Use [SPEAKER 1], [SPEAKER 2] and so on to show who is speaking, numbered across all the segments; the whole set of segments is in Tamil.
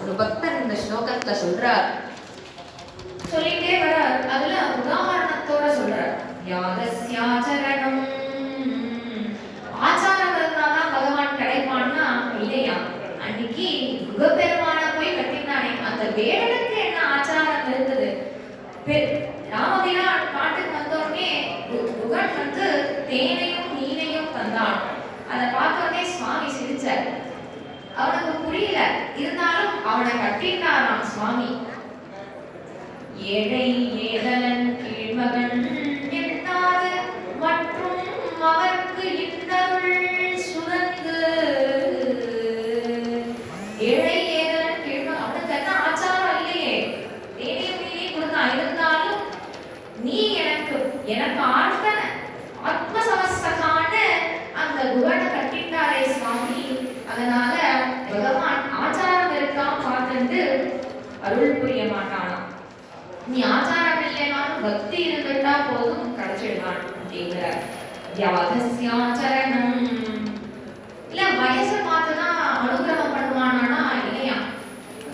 [SPEAKER 1] ஒரு பக்தர் இந்த ஸ்லோகத்துல சொல்றார். சொல்லிட்டே வர அதுல உதாரணத்தோட சொல்றார். யாதஸ்யாச்சரணம், ஆச்சாரம் இருந்தாதான் பகவான் கிடைப்பான்னா இல்லையா? அன்னைக்கு குகப்பெருமான போய் கட்டினானே அந்த வேடனுக்கு என்ன ஆச்சாரம் இருந்தது? ராமபிரா பாட்டுக்கு வந்தோடனே குகன் வந்து தேனையும் நீனையும் தந்தான். அதை பார்த்தோடனே சுவாமி சிரிச்சார். அவனுக்கு புரியல, இருந்தாலும் அவனை கட்டினாராம் சுவாமி. ஏழை ஏதலன் கீழ்மகன் என்னாது மற்றும் அவர்க்கு இன்னருள் சுரந்து. ஏழை ஏதலன் கீழ்மகன், அவனுக்கு என்ன ஆச்சாரம் இல்லையே, தேனையும் நீனையும் கொடுத்தான். இருந்தாலும் நீ எனக்கு ஆழ்த்தன ஆத்மசமஸ்தகான அந்த குகனை கட்டிட்டாரே சுவாமி. அதனால பகவான் ஆச்சாரம் இருக்கா பார்த்துட்டு அருள் புரிய மாட்டானா. நீ ஆச்சாரம் இல்லைனாலும் பக்தி இருந்துட்டா போதும் கிடைச்சிடுவான் அப்படிங்கிறார். யாதஸ்யாச்சரணம் இல்ல வயசை பார்த்துதான் அனுகிரகம் பண்ணுவானா இல்லையா?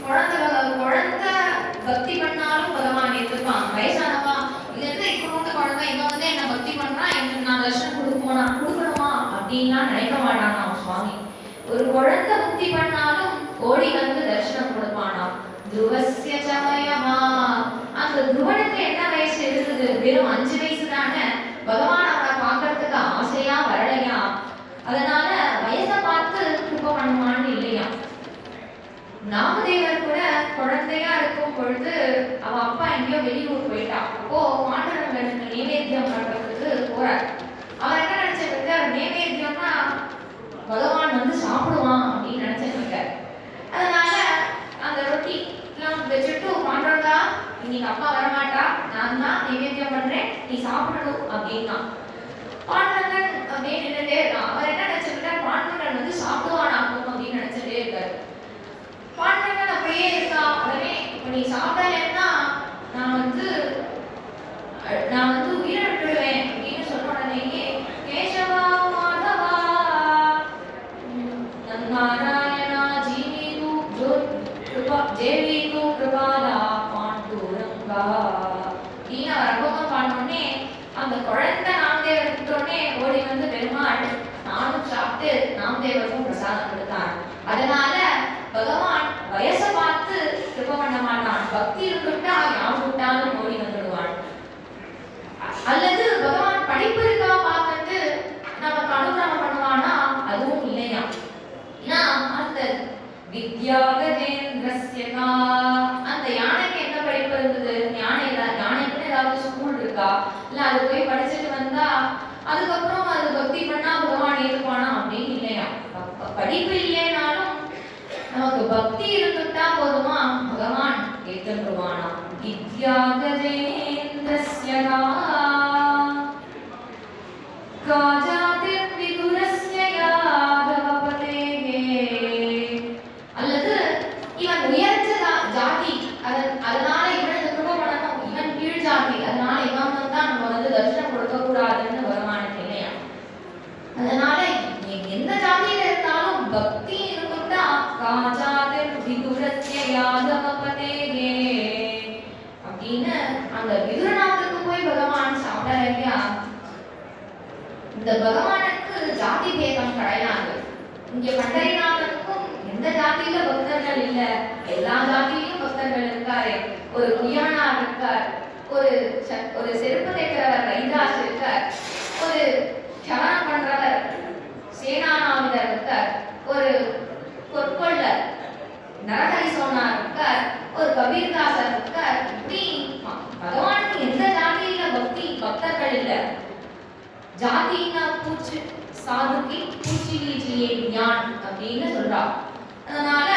[SPEAKER 1] குழந்தை பக்தி பண்ணாலும் பகவான் ஏற்றுப்பான். வயசானவா இதுல இப்போ குழந்தை இவன் வந்து என்ன பக்தி பண்றா, எனக்கு நான் தர்ஷனம் கொடுக்கணுமா அப்படின்லாம் நினைக்க மாட்டானா சுவாமி. ஒரு குழந்தை பக்தி பண்ணாலும் ஓடி வந்து தர்ஷனம் கொடுப்பானாம். துருவஸ்ய சமயமா, அந்த துருவனுக்கு என்ன வயசு இருக்குது? வெறும் 5 வயசு தானே. பகவான் அவனை பார்க்கறதுக்கு ஆசையா வரலையா? அதனால வயசை பார்த்து கிருபை பண்ணுவான்னு இல்லையா? நாமதேவர் கூட குழந்தையா இருக்கும் பொழுது அவ அப்பா எங்கேயோ வெளியூர் போயிட்டா. அப்போ பாண்டவர்களுக்கு நைவேத்தியம் பண்றதுக்கு போறார். அவர் என்ன நினைச்சிருக்கார்? நைவேத்தியம்னா பகவான் வந்து சாப்பிடுவான் அப்படின்னு நினைச்சிருக்கார். அதனால அந்த ரொட்டி எல்லாம் வச்சுட்டு, பாண்டவர்களா இன்னைக்கு அப்பா வரமாட்டா, நான் தான் நைவேத்தியம் பண்றேன், நீ சாப்பிடணும் அப்படின்னா. பாண்டவர்கள் அப்படியே நின்றுட்டே இருக்கான். அவர் என்ன நினைச்சிருக்கார்? பாண்டவர்கள் வந்து சாப்பிடுவானாக்கும் அப்படின்னு நினைச்சிட்டே இருக்காரு. பாண்டவர்கள் அப்படியே இருக்கா. உடனே இப்ப நீ சாப்பிடலன்னா நான் வந்து உயிரை விட்டுடுவேன் அப்படின்னு சொன்ன உடனேயே கேசவா மாதவா நாராயணா ஜீவிது ஜேவிது கிருபாலா பாண்டூரங்கா அப்படின்னு அவர் அபோகம் பாண்டோடனே அந்த குழந்தை நாமதேவர் எடுத்துட்டோடனே ஓடி வந்து பெருமாள் நானும் சாப்பிட்டு நாமதேவருக்கும் பிரசாதம் கொடுத்தார். அதனால பகவான் வயசை பார்த்து கிருபை பண்ண மாட்டான். பக்தி இருந்துட்டா யார் விட்டாலும் ஓடி வந்துடுவான். அல்லது பகவான் படிப்பு இருக்கா பார்த்துட்டு நமக்கு அனுகிரகம் பண்ணுவானா? அதுவும் இல்லையா? அந்த வித்யாகஜேந்திரஸ்யகா, அந்த யானைக்கு என்ன படிப்பு இருந்தது? யானைக்கு ஏதாவது ஸ்கூல் இருக்கா? இல்ல அது போய் படிச்சுட்டு வந்தா அதுக்கப்புறம் அது பக்தி பண்ணா பகவான் ஏற்றுப்பானா? அப்படின்னு இல்லையா? படிப்பு இல்லைனாலும் நமக்கு பக்தி இருந்துட்டா போதுமா பகவான் ஏற்றுவானா? வித்யாகஜேந்திரஸ்யகா காஜாதிர் விதுரஸ்ய யாதவபதேஹே, அல்லது இவன் உயர்ந்த ஜாதி, அதனால இவனுக்கு கிருபை பண்ணணும், இவன் கீழ் ஜாதி, அதனால இவன் வந்தா நம்ம வந்து தர்ஷனம் கொடுக்க கூடாதுன்னு பகவானுக்கு இல்லையா? அதனால எந்த ஜாதியில இருந்தாலும் பக்தி இருந்துட்டா காஜாதிர் விதுரஸ்ய யாதவபதேஹே அப்படின்னு அந்த விதுரநாத்துக்கு போய் பகவான் சாப்பிடலையா? இந்த பகவானுக்கு ஜாதி பேதம் கிடையாது. இங்க பண்டரிநாதனுக்கும் எந்த ஜாதியில பக்தர்கள் இல்ல, எல்லா ஜாதியிலும் பக்தர்கள் இருக்காரு. ஒரு குயானார் இருக்கார், ஒரு செருப்பு தைக்கிறவர் ரைதாஸ் இருக்கார், ஒரு சவனம் பண்றவர் சேனானாவிதர் இருக்கார், ஒரு பொற்கொள்ளர் நரஹரி சோனார் இருக்கார், ஒரு கபீர்தாசர் இருக்கார். இப்படி பகவானுக்கு எந்த ஜாதியில பக்தர்கள் இல்ல. ஜாதினா பூச்சி சாதுக்கு பூச்சி लीजिए ஞான் அப்படின்னு சொல்றா. அதனால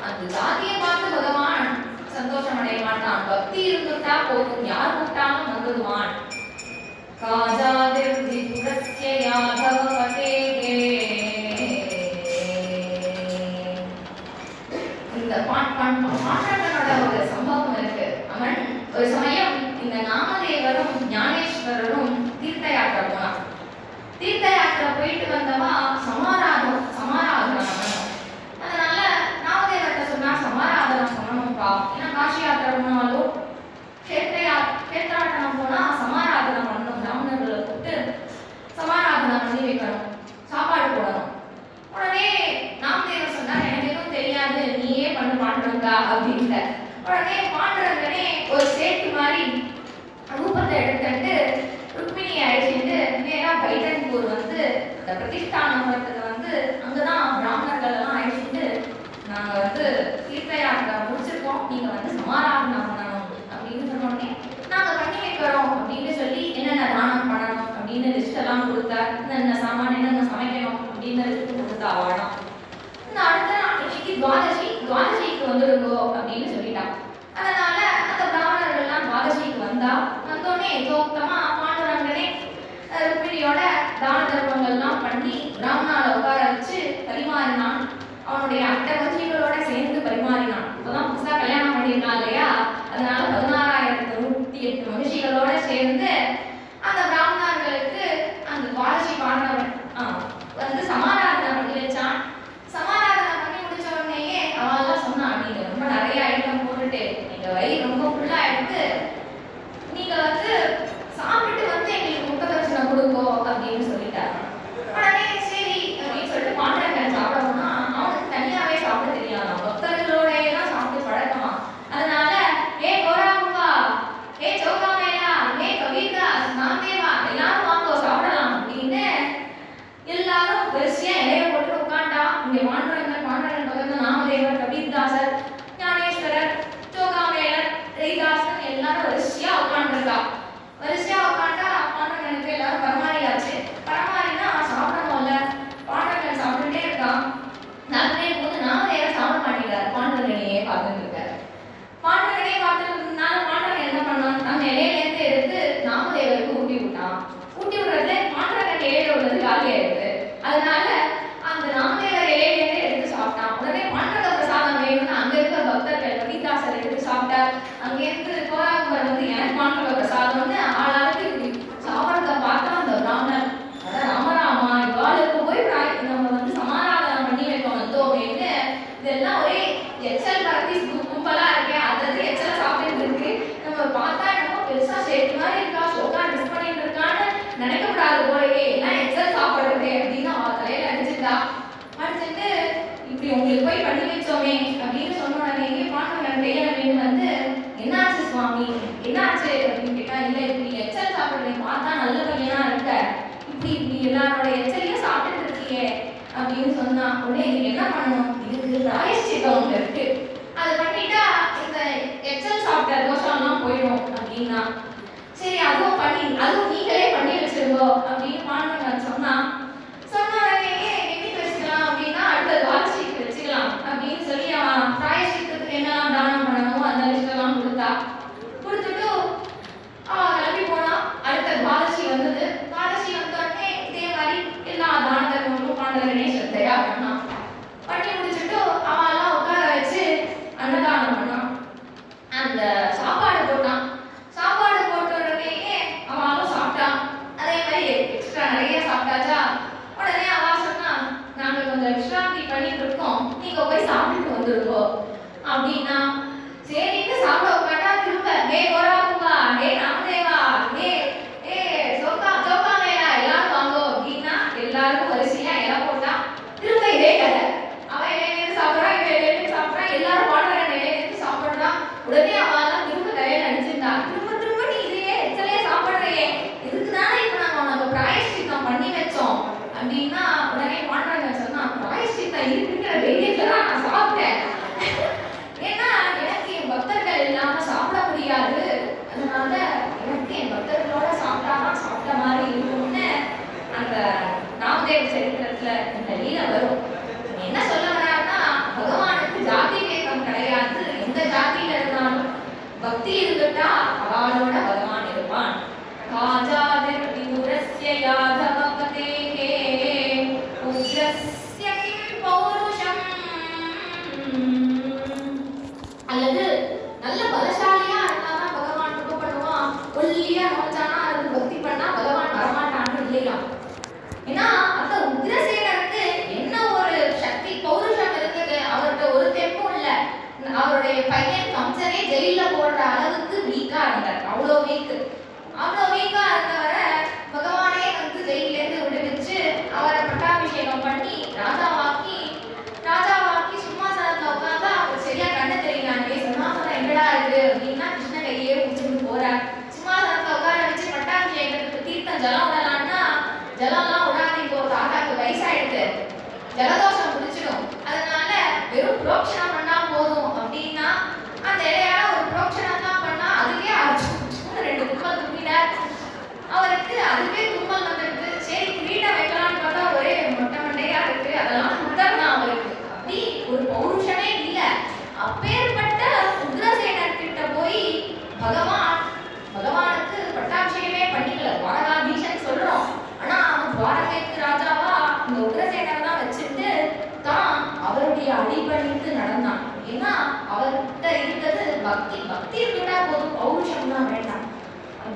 [SPEAKER 1] அந்த ஜாதியை பார்த்து பகவான் சந்தோஷம் அடைய மாட்டான். பக்தி இருந்துட்டா போதும், யார் கூப்பிட்டாலும் வந்துடுவான். காஜாதிர் விதுரஸ்ய யாதவபதேஹே, இந்த பாண்டவனோட ஒரு சம்பவம் இருக்கு. அவன் ஒரு சமயம் இந்த நாமதேவரும் ஞானேஸ்வரரும் தீர்த்த யாத்திரை போனான். தீர்த்த யாத்திரை போயிட்டு வந்தவா சமாராதனம். அதனால நாமதேவர்கிட்ட சொன்னா சமாராதனம் நீயே பண்ண மாட்டோங்கா அப்படின்ட்டு. உடனே பாண்டுரங்கனே ஒரு சேட்டு மாதிரி ரூபத்தை எடுத்துட்டு ருக்மிணியை அழைச்சிட்டு நேரா பைரன்பூர் வந்து அந்த பிரதிஷ்டானத்துக்கு வந்து அங்கதான் பிராமணர்கள் எல்லாம் அழைச்சிட்டு நாங்க வந்து தீர்த்த யாத்திரை முடிச்சிருக்கோம், நீங்க வந்து சமாராதனம் பண்ணணும் அப்படின்னு சொன்னோடனே நாங்க பண்ணி வைக்கிறோம் அப்படின்னு சொல்லி என்னென்ன தானம் பண்ணணும் அப்படின்னு லிஸ்ட் எல்லாம் கொடுத்தார். என்னென்ன சாமான் என்னென்ன சமைக்கணும் அப்படின்னு லிஸ்ட் கொடுத்தா வாழம். இந்த அடுத்த நாள் இன்னைக்கு துவாதசிக்கு வந்துடுங்கோ அப்படின்னு சொல்லிட்டான். அதனால அந்த பிராமணர்கள்லாம் துவாதசிக்கு வந்தோடனே யதோக்தமா பாண்டுரங்கனே ருக்மிணியோட தான தர்மங்கள்லாம் பண்ணி பிராமணால உட்கார வச்சு பரிமாறினான். அவனுடைய அட்டவஞ்சிகளோட சேர்ந்து பரிமாறினான். இப்பதான் புதுசா கல்யாணம் பண்ணிருக்கான் இல்லையா, அதனால 16,108 மனுஷிகளோட சேர்ந்து அந்த பிராமணர்களுக்கு அந்த துவாதசி பாண்டவன் வந்து சமாராதனை பண்ணி வச்சான். சமாராதனை பண்ணி முடிச்ச உடனேயே அவெல்லாம் சொன்னான், நீங்க ரொம்ப நிறைய ஐட்டம் போட்டுட்டு நீங்க வயிறு ரொம்ப ஃபுல்லா எடுத்து நீங்க வந்து சாப்பிட்டு வந்து எங்களுக்கு முட்டை தரிசனம் கொடுங்கோ அப்படின்னு சொல்லிட்டாரு. உடனே சரி அப்படின்னு சொல்லிட்டு பாண்டரங்கன் சாப்பிடணும்னா அவனுக்கு தனியாவே சாப்பிட தெரியாது, பக்தர்களோடய தான் சாப்பிட்டு பழக்கமா. அதனால ஏ கோராம்பா, ஏ சௌகாமேலா, ஏ கபீர்தாஸ், நாமதேவா எல்லாரும் வாங்க சாப்பிடலாம் அப்படின்னு எல்லாரும் வரிசையா இலைய போட்டு உட்காண்டா. இங்க பாண்டரங்கன் பக்கத்துல நாமதேவர், கபீர்தாசர், ஞானேஸ்வரர், சௌகாமேலர், ரவிதாசன் எல்லாரும் வரிசையா உட்காந்துருக்கா. வரிசையா உட்காண்டா பாண்டரங்கனுக்கு எல்லாரும் பரமாறியாச்சு. பரமாறினா சாப்பிடணும்ல, பாண்டரங்கன் சாப்பிட்டுட்டே இருக்கான். நாமதே போது நாமதேவர் சாப்பிட மாட்டேங்கிறார், பாண்டரங்கனையே பார்த்துட்டு இருக்காரு. பாண்டரங்கனையே பார்த்துருந்ததுனால பாண்டரங்கன் என்ன பண்ணான், அந்த இலையிலேருந்து எடுத்து நாமதேவருக்கு ஊட்டி விட்டான். ஊட்டி விடுறதுல பாண்டரங்கன் இலையில உள்ளது காலியாயிடுது. அதனால அந்த நாமதேவர் இலையிலேருந்து எடுத்து சாப்பிட்டான். உடனே பாண்டரங்க பிரசாதம் வேணும்னு அங்க இருக்க பக்தர்கள் ரவிதாசர் எடுத்து சாப்பிட்டார். அங்கேருந்து கோராகுமர் வந்து எனக்கு பாண்டரங்க பிரசாதம்னு ஆளாளுக்கு இப்படி சாப்பிட்றத பார்த்தா அந்த பிராமணர் அதான் ராமராமா இவாளுக்கு போய் நம்ம வந்து சமாராதனை பண்ணி வைக்க வந்தோமேன்னு இதெல்லாம் ஒரே எச்சல் பரத்தி கும்பலா இருக்கேன், அதாவது எச்சல சாப்பிட்டு இருக்கு. நம்ம பார்த்தா என்னமோ பெருசா சேர்த்து மாதிரி இருக்கா, சோகா மிஸ் பண்ணிட்டு இருக்கான்னு நினைக்கப்படாது போலயே, எல்லாம் எச்சல் சாப்பிடுறது அப்படின்னு அவன் தலையில அடிச்சுட்டா. அடிச்சுட்டு இப்படி உங்களுக்கு போய் பண்ணி வச்சோமே அப்படின்னு சொன்ன உடனே பாண்டவன் கையில வந்து என்னாச்சு சுவாமி என்னாச்சு அப்படின்னு கேட்டா, இல்ல இப்படி எச்சல் சாப்பிடுறேன் பார்த்தா நல்ல பையனா இருக்க, இப்படி எல்லாரோட எச்சலையும் சாப்பிட்டு இருக்கியே அப்படின்னு சொன்னா. உடனே இதுக்கு என்ன பண்ணணும், இதுக்கு பிராயஷ்சித்தம் ஒன்று இருக்கு, அது பண்ணிட்டா இந்த எச்சல் சாப்பிட்ட தோஷம்லாம் போயிடும் அப்படின்னா. சரி அதுவும் நீங்களே பண்ணி வச்சிருங்கோ அப்படின்னு பாண்டவன் சொன்னா. சொன்ன உடனே எப்படி வச்சுக்கலாம் அப்படின்னா அடுத்த துவாதசிக்கு வச்சுக்கலாம் அப்படின்னு சொல்லி அவன்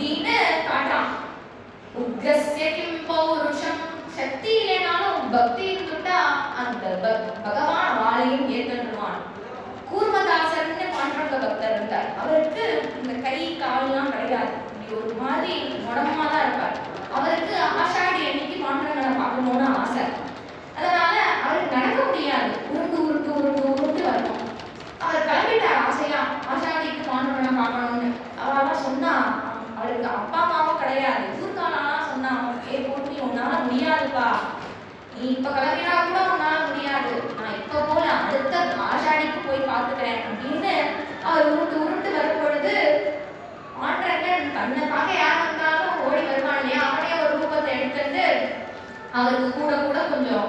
[SPEAKER 1] அப்படின்னு காட்டுறான். உக்ரஸ்ய கிம் பௌருஷம், சக்தி இல்லைனாலும் பக்தி இருந்துட்டா அந்த பகவான் வாழையும் ஏற்றுவான். கூர்மதாசர்னு பாண்டரங்க பக்தர் இருந்தார். அவருக்கு இந்த கை கால்லாம் கிடையாது, ஒரு மாதிரி உடம்பா தான் இருப்பார். அவருக்கு ஆஷாடி அன்னைக்கு பாண்டரங்கனை பார்க்கணும்னு ஆசை. அதனால அவருக்கு நடக்க முடியாது, உருண்டு உருண்டு உருண்டு உருண்டு வரணும். அவர் கிளம்பிட்டார் ஆசையா, ஆஷாடிக்கு பாண்டரங்கனை பார்க்கணும்னு. அவெல்லாம் சொன்னா, அவருக்கு அப்பா அம்மாவும் கிடையாது, ஊர்காலாம் சொன்னா, போட்டு உன்னால முடியாதுப்பா, நீ இப்ப கிளம்பினா கூட உன்னால முடியாது, நான் இப்ப போல அடுத்த ஆஷாடிக்கு போய் பார்த்துக்கிறேன் அப்படின்னு அவர் உருண்டு உருண்டு வரும் பொழுது பாண்டரங்கன் தன்னைக்காக யார் வந்தாலும் ஓடி வருவான் இல்லையா, அவனே ஒரு ரூபத்தை எடுத்துட்டு அவருக்கு கூட கூட கொஞ்சம்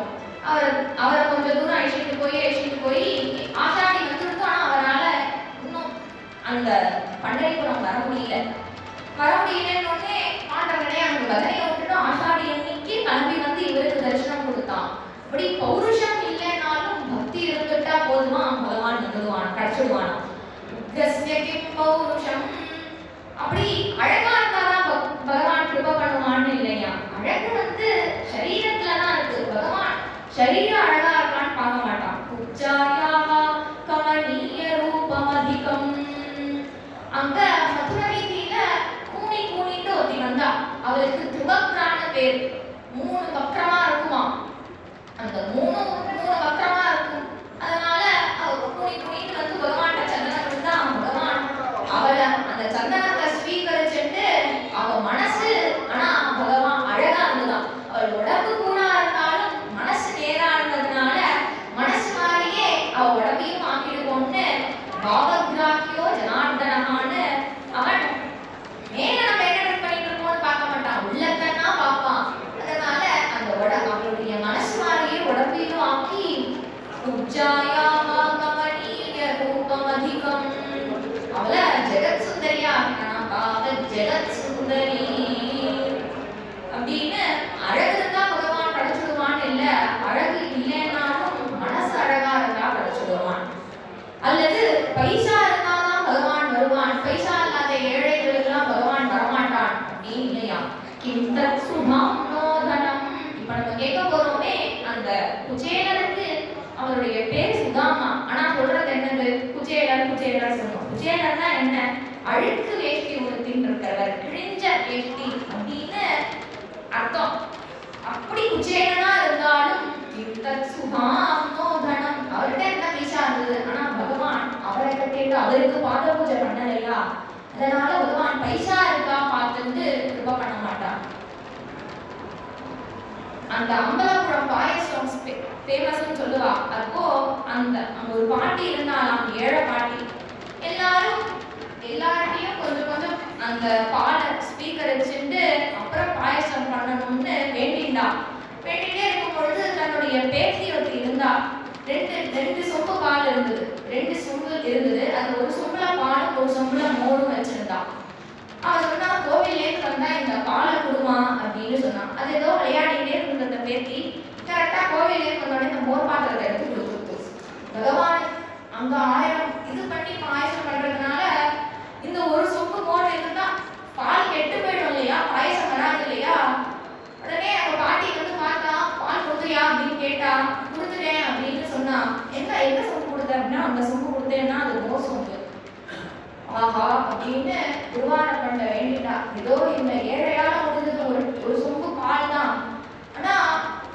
[SPEAKER 1] அவரை கொஞ்சம் தூரம் அழிச்சிட்டு போய் ஆஷாடி வந்துருக்கும். ஆனா அவரால் இன்னும் அந்த பண்டரிபுரம் வர முடியலன்னு உடனே பாண்டரங்கனே அந்த கதையை விட்டுட்டு ஆஷாடி அன்னைக்கு கிளம்பி வந்து இவருக்கு தரிசனம் கொடுத்தான். அப்படி பௌருஷம் இல்லைனாலும் பக்தி இருந்துட்டா போதுமா, பகவான் வந்துடுவான், கிடைச்சிடுவானா. பௌருஷம் அப்படி அழகா இருந்தாதான் பகவான் கிருப பண்ணுவான்னு இல்லையா. அழகு வந்து சரீரத்துலதான் இருக்கு, பகவான் சரீரம் அழகா இருக்கான்னு பார்க்க மாட்டான். உச்சாரியாக கமனீய ரூபம் அதிகம். அங்க மதுரவீதியில கூணிட்டு ஒருத்தி வந்தா, அவளுக்கு திரிபக்ரான பேர். 3 வக்ரமா இருக்குமா, அந்த 3 வக்ரமா இருக்கும். அதனால அவ கூணிட்டு வந்து பகவான்கிட்ட சந்தனம் கொடுத்தா, பகவான் அவளை அந்த சந்தனத்தை ஸ்வீகரிச்சுட்டு அவ மனசு, ஆனா பகவான் அழகா இருந்துதான். அவள் உடம்பு கூட இருந்தாலும் மனசு நேரா இருந்ததுனால மனசு மாதிரியே அவ உடம்பையும் ஆக்கிடுவோம்னு பாவகிராகியோ ஜனார்தனகான்னு அவன் மேல நம்ம என்ன பண்ணிட்டு இருக்கோம்னு பார்க்க மாட்டான், உள்ளத்தன்னா பார்ப்பான். அதனால அந்த அவளுடைய மனசு மாதிரியே உடம்பையும் ஆக்கி உஜ்ஜாயாமா கமனீய ரூபம் அதிகம். அவள ஜெகத் சுந்தரியா ஜெகத் சுந்தரி அப்படின்னு. அழகு இருந்தா பகவான் கிடைச்சிடுவான்னு இல்ல, அழகு இல்லைன்னாலும் மனசு அழகா இருந்தா கிடைச்சிடுவான். அல்லது பைசா இருந்தாதான் பகவான் வருவான், பைசா இல்லாத ஏழைகளுக்கெல்லாம் பகவான் வரமாட்டான் அப்படின்னு இல்லையா. கிந்தத் சுபம் நோதனம். இப்ப நம்ம கேட்க போறோமே, அந்த குச்சேலருக்கு அவருடைய பேர் சுதாமா, ஆனா சொல்றது என்னது, குச்சேலர் சொல்லுவோம். குச்சேலர்னா என்ன, அழுக்கு வேஷ்டி உடுத்தின்னு இருக்கிறவர், கிழிஞ்ச வேஷ்டி அப்படின்னு அர்த்தம். அப்படி குச்சேலனா இருந்தாலும் கிந்தத் சுபம் நோதனம், அவர்கிட்ட என்ன பைசா இருந்தது, ஆனா பகவான் அவரை கட்டிட்டு அவருக்கு பாத பூஜை பண்ணலையா, அதனால பகவான் பைசா இருக்கா பார்த்துட்டு கிருப பண்ண மாட்டான். அந்த அம்பலப்புறம் பாயசம் ஃபேமஸ்னு சொல்லுவா. அப்போ அங்க ஒரு பாட்டி இருந்தாலாம், ஏழை பாட்டி. எல்லார்ட்டையும் கொஞ்சம் அந்த பாலை ஸ்வீகரிச்சுட்டு அப்புறம் பாயசம் பண்ணணும்னு வேண்டிட்டே இருக்கும் பொழுது தன்னுடைய பேத்தி ஒருத்தி இருந்தா. ரெண்டு சொம்பு பால் இருந்தது, 2 சொம்பு இருந்தது. அது ஒரு சொம்புல பாலும் ஒரு சொம்புல மோரும் வச்சிருந்தா. அவன் சொன்னா, கோவிலேருந்து வந்தா இந்த பாலை கொடுமா அப்படின்னு சொன்னான். அது ஏதோ விளையாடிட்டே இருந்தது அந்த பேத்தி. கரெக்டா கோவிலேருந்து வந்தோடனே இந்த மோர் பாத்திரத்தை எடுத்து கொடுத்து பகவான் அங்க 1000 இது பண்ணி பாயசம் பண்றதுனால இந்த ஒரு சொம்பு மோர் இருந்தா பால் கெட்டு போயிடும் இல்லையா, பாயசம் வராது இல்லையா. உடனே அவங்க பாட்டி வந்து பார்த்தா, பால் கொடுத்துறியா அப்படின்னு கேட்டா, கொடுத்துட்டேன் அப்படின்னு சொன்னா. என்ன சொம்பு கொடுத்த அப்படின்னா, அந்த சொம்பு கொடுத்தேன்னா அது மோர் சொம்பு. ஆஹா அப்படின்னு குருவான பண்ண வேண்டிட்டா. ஏதோ இந்த ஏழையால முடிஞ்சது ஒரு சொம்பு பால் தான், ஆனா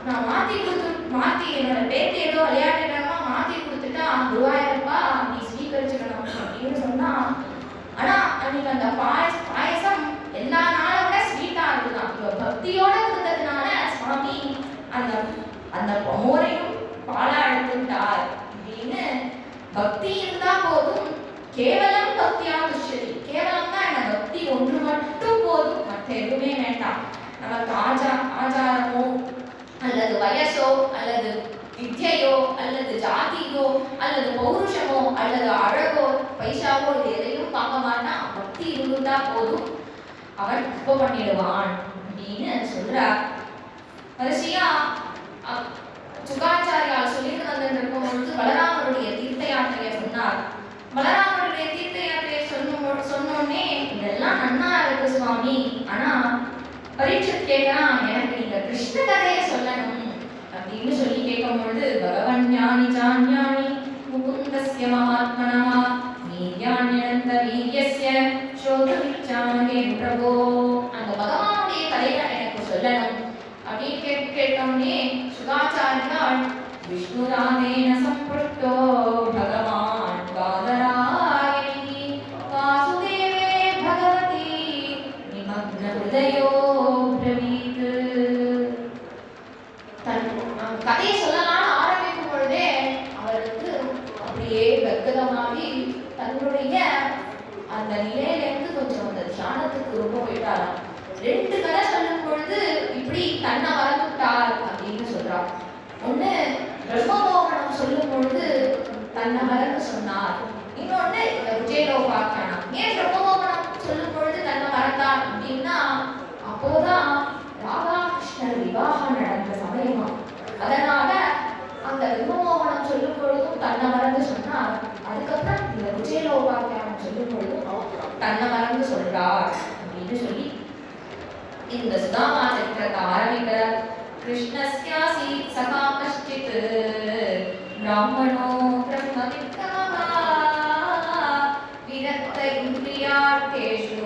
[SPEAKER 1] நான் மாத்தி என்னோட பேத்தி ஏதோ விளையாட்டுக்காரமா மாத்தி கொடுத்துட்டா, குருவாயிருப்பா நீ ஸ்வீகரிச்சுக்கணும் அப்படின்னு சொன்னா. ஆனா அன்னைக்கு அந்த பாயசம் எல்லா நாளை விட ஸ்வீட்டா இருக்குதான். இவ பக்தியோட கொடுத்ததுனால சுவாமி அந்த மோரையும் பாலா எடுத்துட்டார் அப்படின்னு. பக்தி இருந்தா போதும், கேவலம் பக்தியா துஷ்யதி. கேவலம் தான் என்ன, பக்தி ஒன்று மட்டும் போதும், மற்ற எதுவுமே வேண்டாம். நமக்கு ஆச்சாரமோ அல்லது வயசோ அல்லது வித்யையோ அல்லது ஜாதியோ அல்லது பௌருஷமோ அல்லது அழகோ பைசாவோ இது எதையும் பார்க்க மாட்டான். பக்தி இருந்துட்டா போதும், அவன் உப்ப பண்ணிடுவான் அப்படின்னு சொல்றார். வரிசையா சுகாச்சாரியால் சொல்லிட்டு வந்துட்டு இருக்கும் பொழுது பலராமருடைய தீர்த்த யாத்திரையை சொன்னார். பலராமருடைய தீர்த்த யாத்திரையை சொன்னோடனே இதெல்லாம் நன்னா இருக்கு சுவாமி, भूतानि चान्यानि मुकुन्दस्य महात्मनः वीर्याण्यनन्त वीर्यस्य श्रोतुमिच्छामहे प्रभो. அந்த பகவானுடைய கதையை எனக்கு சொல்லணும் அப்படின்னு கேட்டோன்னே சுகாச்சாரியால் விஷ்ணுராதேன சம்புஷ்டோ பகவான் பாதராயணி வாசுதேவே பகவதி நிமக்ன ஹிருதயோ பிரவீத். தன் கதையை சொல்லலாம்னு ஆரம்பிக்கும் பொழுதே அவருக்கு அப்படியே கத்கதமாகி தன்னுடைய அந்த நிலையிலேருந்து கொஞ்சம் அந்த தியானத்துக்கு ரொம்ப போயிட்டாராம். 2 கதை சொல்லும் பொழுது இப்படி தன்னை மறந்துட்டார் அப்படின்னு சொல்றார். ஒண்ணு பிரம்மமோகனம் சொல்லும் பொழுது தன்னை மறந்து சொன்னார். இன்னொன்னு விஜயலோபாக்கியானம். ஏன் பிரம்மமோகனம் சொல்லும் பொழுது தன்னை மறந்தார் அப்படின்னா அப்போதான் ராதாகிருஷ்ணர் விவாகம் நடந்த சமயமா. அதனால அந்த பிரம்மமோகனம் சொல்லும் பொழுதும் தன்னை மறந்து சொன்னார். அதுக்கப்புறம் இந்த விஜயலோபாக்கியானம் சொல்லும் பொழுதும் தன்னை மறந்து சொல்றார் அப்படின்னு சொல்லி இந்த சுதாமா சரித்திரத்தை ஆரம்பிக்கிறார். கிருஷ்ணஸ்யாசி சகா கஷ்டித் பிராமணோ பிரம்மவித்தः விரக்த இந்திரியார்த்தேஷு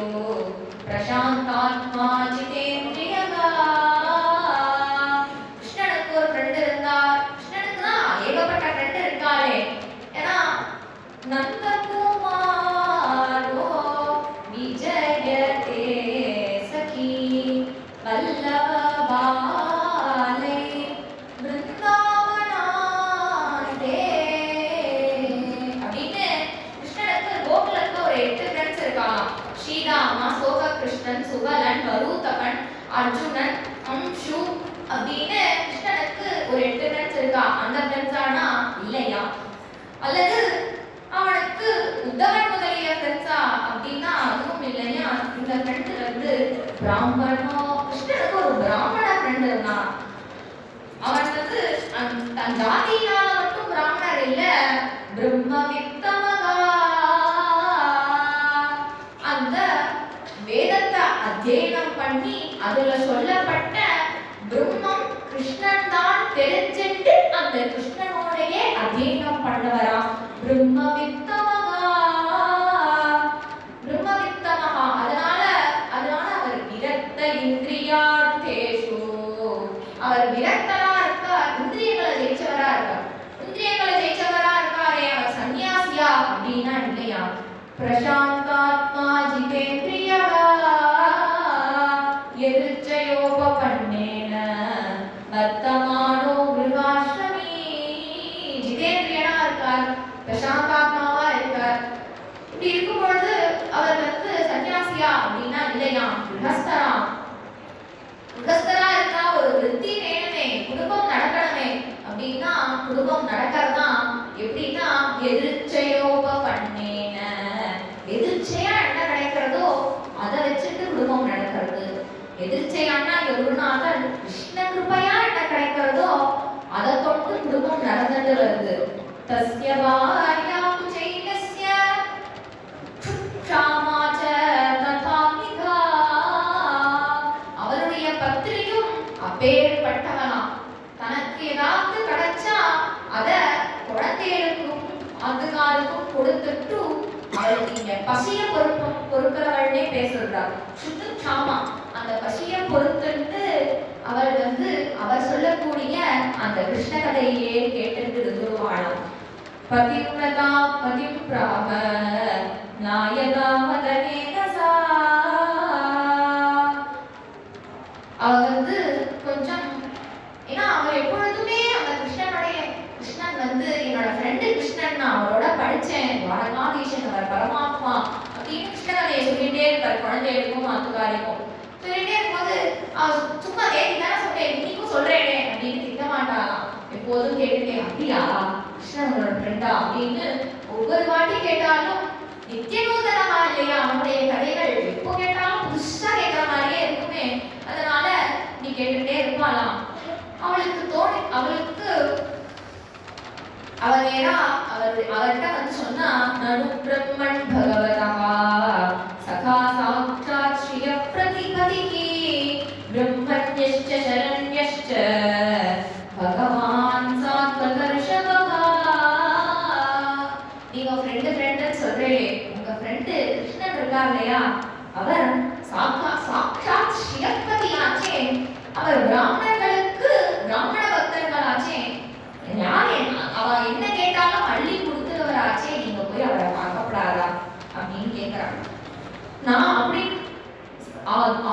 [SPEAKER 1] பிரசாந்தாத்மா ஜிதேந்திரியः. கிருஷ்ணனுக்கு ஒரு ஃப்ரெண்ட் இருந்தார். கிருஷ்ணனுக்கு தான் ஏகப்பட்ட ஃப்ரெண்ட் இருக்காளே. ஏன்னா நந்தகுமாரோ விஜயதே சகி வல்லபாலே பிருந்தாவனாதே அப்படின்னு கிருஷ்ணனுக்கு கோகுலத்துல ஒரு 8 ஃப்ரெண்ட்ஸ் இருக்காங்க. ஸ்ரீராமா, சோக கிருஷ்ணன், சுகலன், வரூதபன், அர்ஜுனன், அம்சு அப்படின்னு கிருஷ்ணனுக்கு ஒரு 8 ஃப்ரெண்ட்ஸ் இருக்கா. அந்த ஃப்ரெண்ட்ஸ் ஆனா இல்லையா, அல்லது அவனுக்கு உத்தவன் முதலிய ஃப்ரெண்ட்ஸா அப்படின்னா அதுவும் இல்லையா. இந்த ஃப்ரெண்ட்ல இருந்து பிராமணோ, கிருஷ்ணனுக்கு ஒரு பிராமண ஃப்ரெண்ட் இருந்தான். அவன் வந்து தன் ஜாதியினால மட்டும் பிராமணர் இல்ல, பிரம்மவித்தமகா. அந்த வேதத்தை அத்தியனம் பண்ணி அதுல சொல்லப்பட்ட பிரம்மம் கிருஷ்ணன் தான் தெரிஞ்சிட்டு அந்த கிருஷ்ணனோடையே அத்தியனம் பண்ணவரா பிரம்மவித்தமகா. பிரம்மவித்தமகா அதனால அவர் விரக்த இந்திரியார்த்தேஷு. அவர் விரக்தரா இருக்கார், இந்திரியங்களை ஜெயிச்சவரா இருக்கார். இந்திரியங்களை ஜெயிச்சவரா இருக்காரே அவர் சன்னியாசியா அப்படின்னா இல்லையா. பிரசாந்தாத்மா ஜிதேந்திரியः எதிர்ச்சயோபபன்னேன வர்த்தமானோ கிருஹாஸ்ரமி. ஜிதேந்திரியனா இருக்கார், பிரசாந்தாத்மாவா இருக்கார். இப்படி இருக்கும் பொழுது அவர் வந்து சன்னியாசியா அப்படின்னா இல்லையா, கிரகஸ்தரா. கிரகஸ்தரா இருக்கா, ஒரு விருத்தி வேணுமே, குடும்பம் நடக்கணுமே அப்படின்னா குடும்பம் நடக்கிறதா எப்படின்னா எதிர்ச்சயோபபன்னேன. எதிர்ச்சையா என்ன கிடைக்கிறதோ அதை வச்சுட்டு குடும்பம் நடக்கிறது. எதிர்ச்சையானா குருநாதன் கிருஷ்ண கிருபையா என்ன கிடைக்கிறதோ அதை கொண்டு குடும்பம் நடந்துட்டு வருது. தஸ்ய வார்யா குச்சைலஸ்ய க்ஷாமாச்ச ததாமிகா. அவருடைய பத்திரியும் அப்பேற்பட்டவனாம். தனக்கு ஏதாவது கிடைச்சா அத குழந்தைகளுக்கும் அதுகாருக்கும் கொடுத்துட்டு அவருக்கு இங்க பசிய பொறுக்கிறவள்னே பேசுறார். சுத்து க்ஷாமா அந்த பசிய பொறுத்துட்டு அவர் வந்து அவர் சொல்லக்கூடிய அந்த கிருஷ்ண கதையே கேட்டுட்டு இருந்துருவாளாம். பதிவ்ரதா பதிம் பிராப நாயகா மதனேகசா. அவ வந்து கொஞ்சம் ஏன்னா அவர் எப்பொழுதுமே அந்த கிருஷ்ணன் வந்து என்னோட ஃப்ரெண்டு கிருஷ்ணன், நான் அவரோட படிச்சேன், வாரணாதீசன், அவர் பரமாத்மா அப்படின்னு கிருஷ்ண கதையை சொல்லிட்டே இருப்பார். குழந்தைகளுக்கும் மாத்துக்காரிக்கும் சொல்லிட்டே இருக்கும்போது சும்மா தேடி தானே சொல்றேன், இன்னைக்கும் சொல்றேனே அப்படின்னு திட்ட மாட்டாராம். எப்போதும் கேட்டுட்டே அப்படியா கிருஷ்ணன் உங்களோட ஃப்ரெண்டா அப்படின்னு ஒவ்வொரு வாட்டி கேட்டாலும் நித்தியநூதனமா இல்லையா அவனுடைய கதைகள். எப்போ கேட்டாலும் புதுசா கேட்கிற மாதிரியே இருக்குமே. அதனால நீ கேட்டுட்டே இருப்பாளாம். அவளுக்கு அவர் நேரா அவர்கிட்ட வந்து சொன்னா நனு பிரம்மன் பகவதா சகா சாட்சாத் ஸ்ரீய பிரதிபதிஹி பிரம்மண்யஸ்ச சரண்யஸ்ச பகவான் சாத்வதர்ஷவஹ. நீங்க ஃப்ரெண்டு சொல்றீங்களே, உங்க ஃப்ரெண்டு கிருஷ்ணன் இருக்கார் இல்லையா, அவர் சாக்ஷாத் சிவபதியாச்சே, அவர் பிராமணர்களுக்கு பிராமண பக்தர்களாச்சே, யார் அவ என்ன கேட்டாலும் அள்ளி கொடுத்துறவராச்சே, நீங்க போய் அவரை பார்க்கப்படாதா அப்படின்னு கேட்கிறாங்க. நான் அப்படி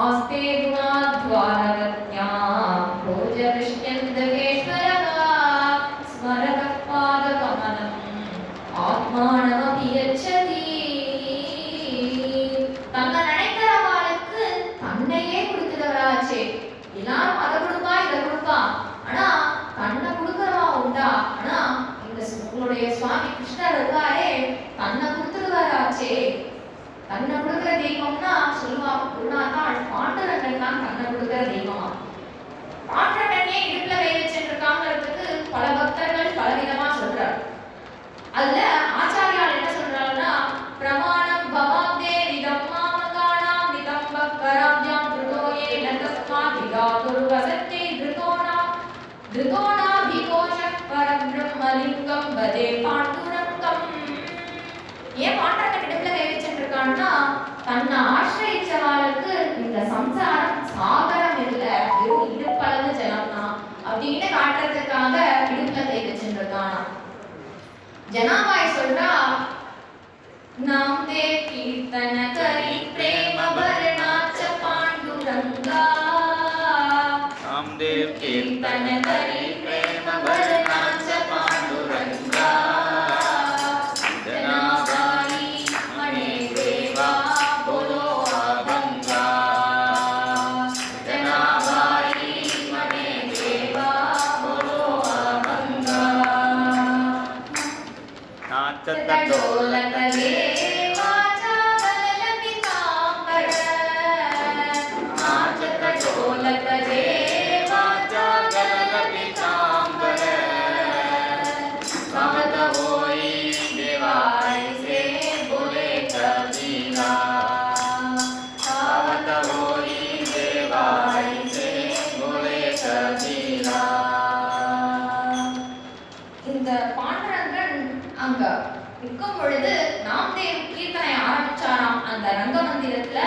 [SPEAKER 1] ஆஸ்தே குணாத்வாரவத்யா ரோஜவிஷ்யந்தகேஸ்வரகா ஸ்மரகபாதகமலம் ஆத்மானமபி யச்சதி. தன்னை நினைக்கிறவாளுக்கு தன்னையே கொடுத்துறவராச்சே, எல்லாரும் அதை கொடுப்பா இதை கொடுப்பா, ஆனா தன்னை கொடுக்கறவா உண்டா? ஆனா இந்த உங்களுடைய சுவாமி கிருஷ்ணர் இருக்காரே தன்னை கொடுத்துருவாராச்சே. தன்னை கொடுக்கிற தெய்வம்னா சொல்லுவா குருநாதான் பாண்டரங்கன் தான் தன்னை கொடுக்கிற தெய்வமா. பாண்டரங்கனே இடுப்புல கை வச்சுருக்காங்கிறதுக்கு பல பக்தர்கள் பலவிதமா சொல்றார். அதுல ஆச்சாரியால் என்ன சொல்றாருன்னா, பிரமாணம் பவாப்தே விதம் மாமகானாம் விதம் பக்கராப்ஜாம் திருதோயே நதஸ்மா விதாதுர் வசத்தே திருதோனா விகோஷ பரபிரம்மலிங்கம் வதே பாண்டுரங்கம். ஏன் பாண்டரங்கன் இடுப்புல கை வச்சுருக்கான்னா, தன்னை ஆசிரியச்சவாளுக்கு இந்த சம்சாரம் சாகரம் இல்ல, வெறும் இடுப்பளவு ஜலம் தான் அப்படின்னு காட்டுறதுக்காக இடுப்புல கை வச்சுருக்கானா. ஜனாபாய் சொல்றா, நாம் தேவ் கீர்த்தன கரி பிரேம பரணாச்ச பாண்டுரங்கா, நாம் தேவ் கீர்த்தன கரி பிரேம பரணாச்ச பாண்டுரங்கா, ஜனாபாய் மணே தேவா போலோ அபங்கா, ஜனாபாய் மணே தேவா போலோ அபங்கா. நாச்சதோலதே வாசாகலபிதாம்பர, நாச்சதோலதே வாசாகலபிதாம்பர, சமத ஹோய் தேவாய் சே போலே கபீரா, சமத ஹோய் தேவாய் சே போலே கபீரா. இந்த பாண்டரங்கன் அங்க நிற்கும் பொழுது நாம்தேவ் கீர்த்தனை ஆரம்பிச்சாராம். அந்த ரங்க மந்திரத்துல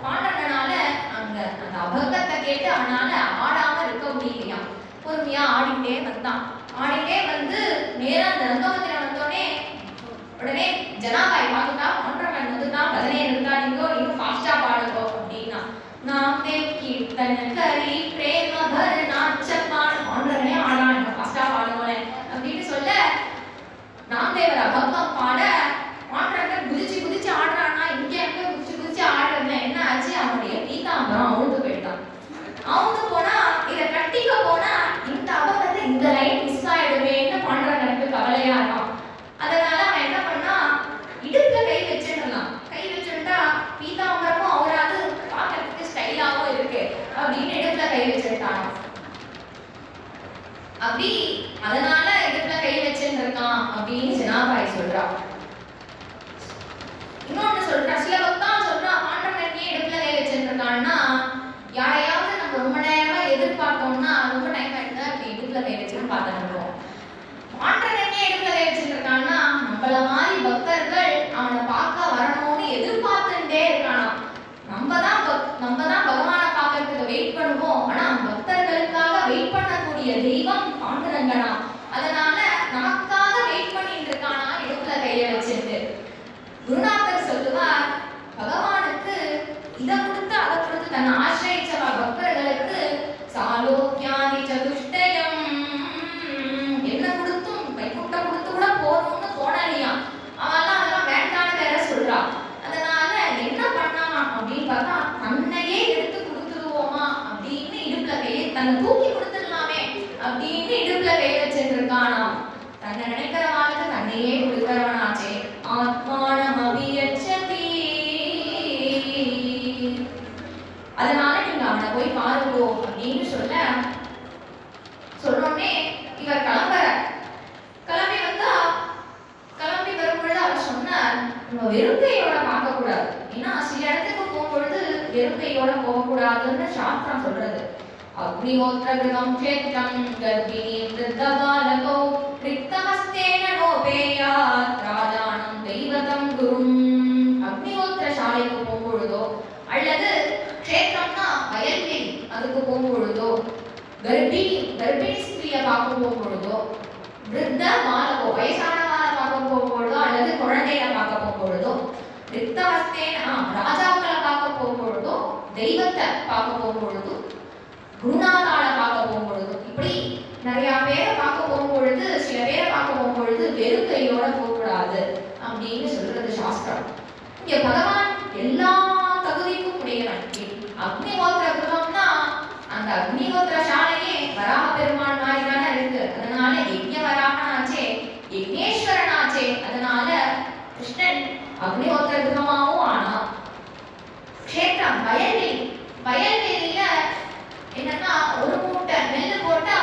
[SPEAKER 1] பாண்டரங்கனால அங்க அந்த அபங்கத்தை கேட்டு அவனால ஆடாம இருக்க முடியலையாம். பொறுமையா ஆடிட்டே வந்தான். ஆடிட்டே வந்து நேரா அந்த ரங்க மந்திரம் வந்தோடனே உடனே ஜனாபாய் பார்த்துட்டா, பாண்டரங்கன் வந்துட்டா, பஜனை இருந்தாடிங்கோ, இன்னும் ஃபாஸ்டா பாடுங்கோ அப்படின்னா. நாம்தேவ் கீர்த்தன கரி பிரேம பரணாச்ச பாண்டரங்கனே ஆடான், ஃபாஸ்டா பாடுங்களே அப்படின்னு சொல்ல நாம்தேவர் அபங்கம் பாட பாண்டரங்கன் குதிச்சு ஆடுறான்னா, இங்க எங்க குதிச்சு ஆடுறதுல என்ன ஆச்சு, அவனுடைய பீதாம்பரம் அவுந்து போயிட்டான். அவுந்து போனா இதை கட்டிக்க போனா இந்த அபங்கத்தை இந்த லைன் மிஸ் ஆயிடுவேன்னு பாண்டரங்கனுக்கு கவலையா இருக்கான். அதனால அவன் என்ன பண்ணா, இடுப்புல கை வச்சிடலாம். கை வச்சுட்டா பீதாம்பரமும் அவராது பார்க்கறதுக்கு ஸ்டைலாவும் இருக்கு அப்படின்னு இடுப்புல கை வச்சுட்டான். அப்படி அதனால இடுப்புல கை வச்சிருக்கான் அப்படின்னு ஜனாபாய் சொல்றா. இன்னொன்னு சொல்றா, சில பக்தான் சொல்றா, பாண்டரங்கன் இடுப்புல கை வச்சிருக்கான்னா, யாரையாவது நம்ம ரொம்ப நேரமா எதிர்பார்த்தோம்னா ரொம்ப டைம் ஆயிடுது அப்படி இடுப்புல கை வச்சுன்னு பார்த்துருக்கோம். பாண்டரங்கன் இடுப்புல கை வச்சிருக்கான்னா, நம்மள மாதிரி பக்தர்கள் அவனை பார்க்க வரணும்னு எதிர்பார்த்துட்டே இருக்கானா. நம்ம தான் பகவானை பார்க்கறதுக்கு வெயிட் பண்ணுவோம், ஆனா பக்தர்களுக்காக வெயிட் பண்ணக்கூடிய தெய்வம் பாண்டரங்கனா. அதனால நமக்காக வெயிட் பண்ணிட்டு இருக்கானா இடுப்புல கைய வச்சிருந்து. குருநாதர் சொல்லுவார், பகவானுக்கு இதை கொடுத்து அதை கொடுத்து தன்னை ஆசிரியச்சவா பக்தர்களுக்கு சாலோக்கியாதி சதுஷ்டயம் என்ன கொடுத்தும் வைகுண்டம் கொடுத்து கூட போதும்னு தோணலையா. அவெல்லாம் அதெல்லாம் வேண்டான்னு வேற சொல்றா. அதனால என்ன பண்ணாமா அப்படின்னு பார்த்தா, தன்னையே எடுத்து கொடுத்துருவோமா அப்படின்னு இடுப்புல கையை தன்னை தூக்கி கொடுத்துடலாமே அப்படின்னு இடுப்புல கை வச்சிருக்கானாம். தன்னை நினைக்கிறவாளுக்கு தன்னையே கொடுக்கிறவனாச்சே. ஆத்மானம் அபியச்சதி. அதனால நீங்க அவனை போய் பாருங்கோ அப்படின்னு சொன்னோடனே இவர் கிளம்பி வந்தா, கிளம்பி வரும்பொழுது அவர் சொன்னார், நம்ம வெறுங்கையோட பார்க்க கூடாது. ஏன்னா சில இடத்துக்கு போகும்பொழுது வெறுங்கையோட போகக்கூடாதுன்னு சாஸ்திரம் சொல்றது. அக்னிஹோத்ர கிருதம் க்ஷேத்ரம் கர்ப்பிணி விருத்தபாலகோ ரிக்தஹஸ்தேன நோ கோபேயாத் ராஜானம் தெய்வதம் குரும். அக்னிஹோத்திர சாலைக்கு போகும்பொழுதோ அல்லது க்ஷேத்திரம்னா வயல்வெளி அதுக்கு போகும்பொழுதோ, கர்ப்பிணி ஸ்திரியை பார்க்க போகும்பொழுதோ, விருத்த மாலகோ வயசானவரை பார்க்க போகும்பொழுதோ அல்லது குழந்தைய பார்க்க போகும்பொழுதோ, ரிக்தாஸ்தேனா ராஜாக்களை பார்க்க போகும்பொழுதோ, தெய்வத்தை பார்க்க போகும்பொழுதோ, குருநாதாளை பார்க்க போகும்பொழுதோ, இப்படி நிறைய பேரை பார்க்க போகும்பொழுது சில பேரை பார்க்க போகும்பொழுது வெறும் கையோட போகக்கூடாது அப்படின்னு சொல்றது சாஸ்திரம். இங்க பகவான் எல்லா தகுதிக்கும் உடையவன். அக்னிஹோத்திர கிரகம்னா அந்த அக்னிஹோத்திர சாலையே வராக பெருமாள் மாதிரி தானே இருக்கு. அதனால யஜ்ஞ வராகனாச்சே, யஜ்ஞேஸ்வரனாச்சே. அதனால கிருஷ்ணன் அக்னிஹோத்திர கிரகமாவும் ஆனா. க்ஷேத்திரம் வயல்வெளியில என்னன்னா ஒரு மூட்டை நெல்லு போட்டா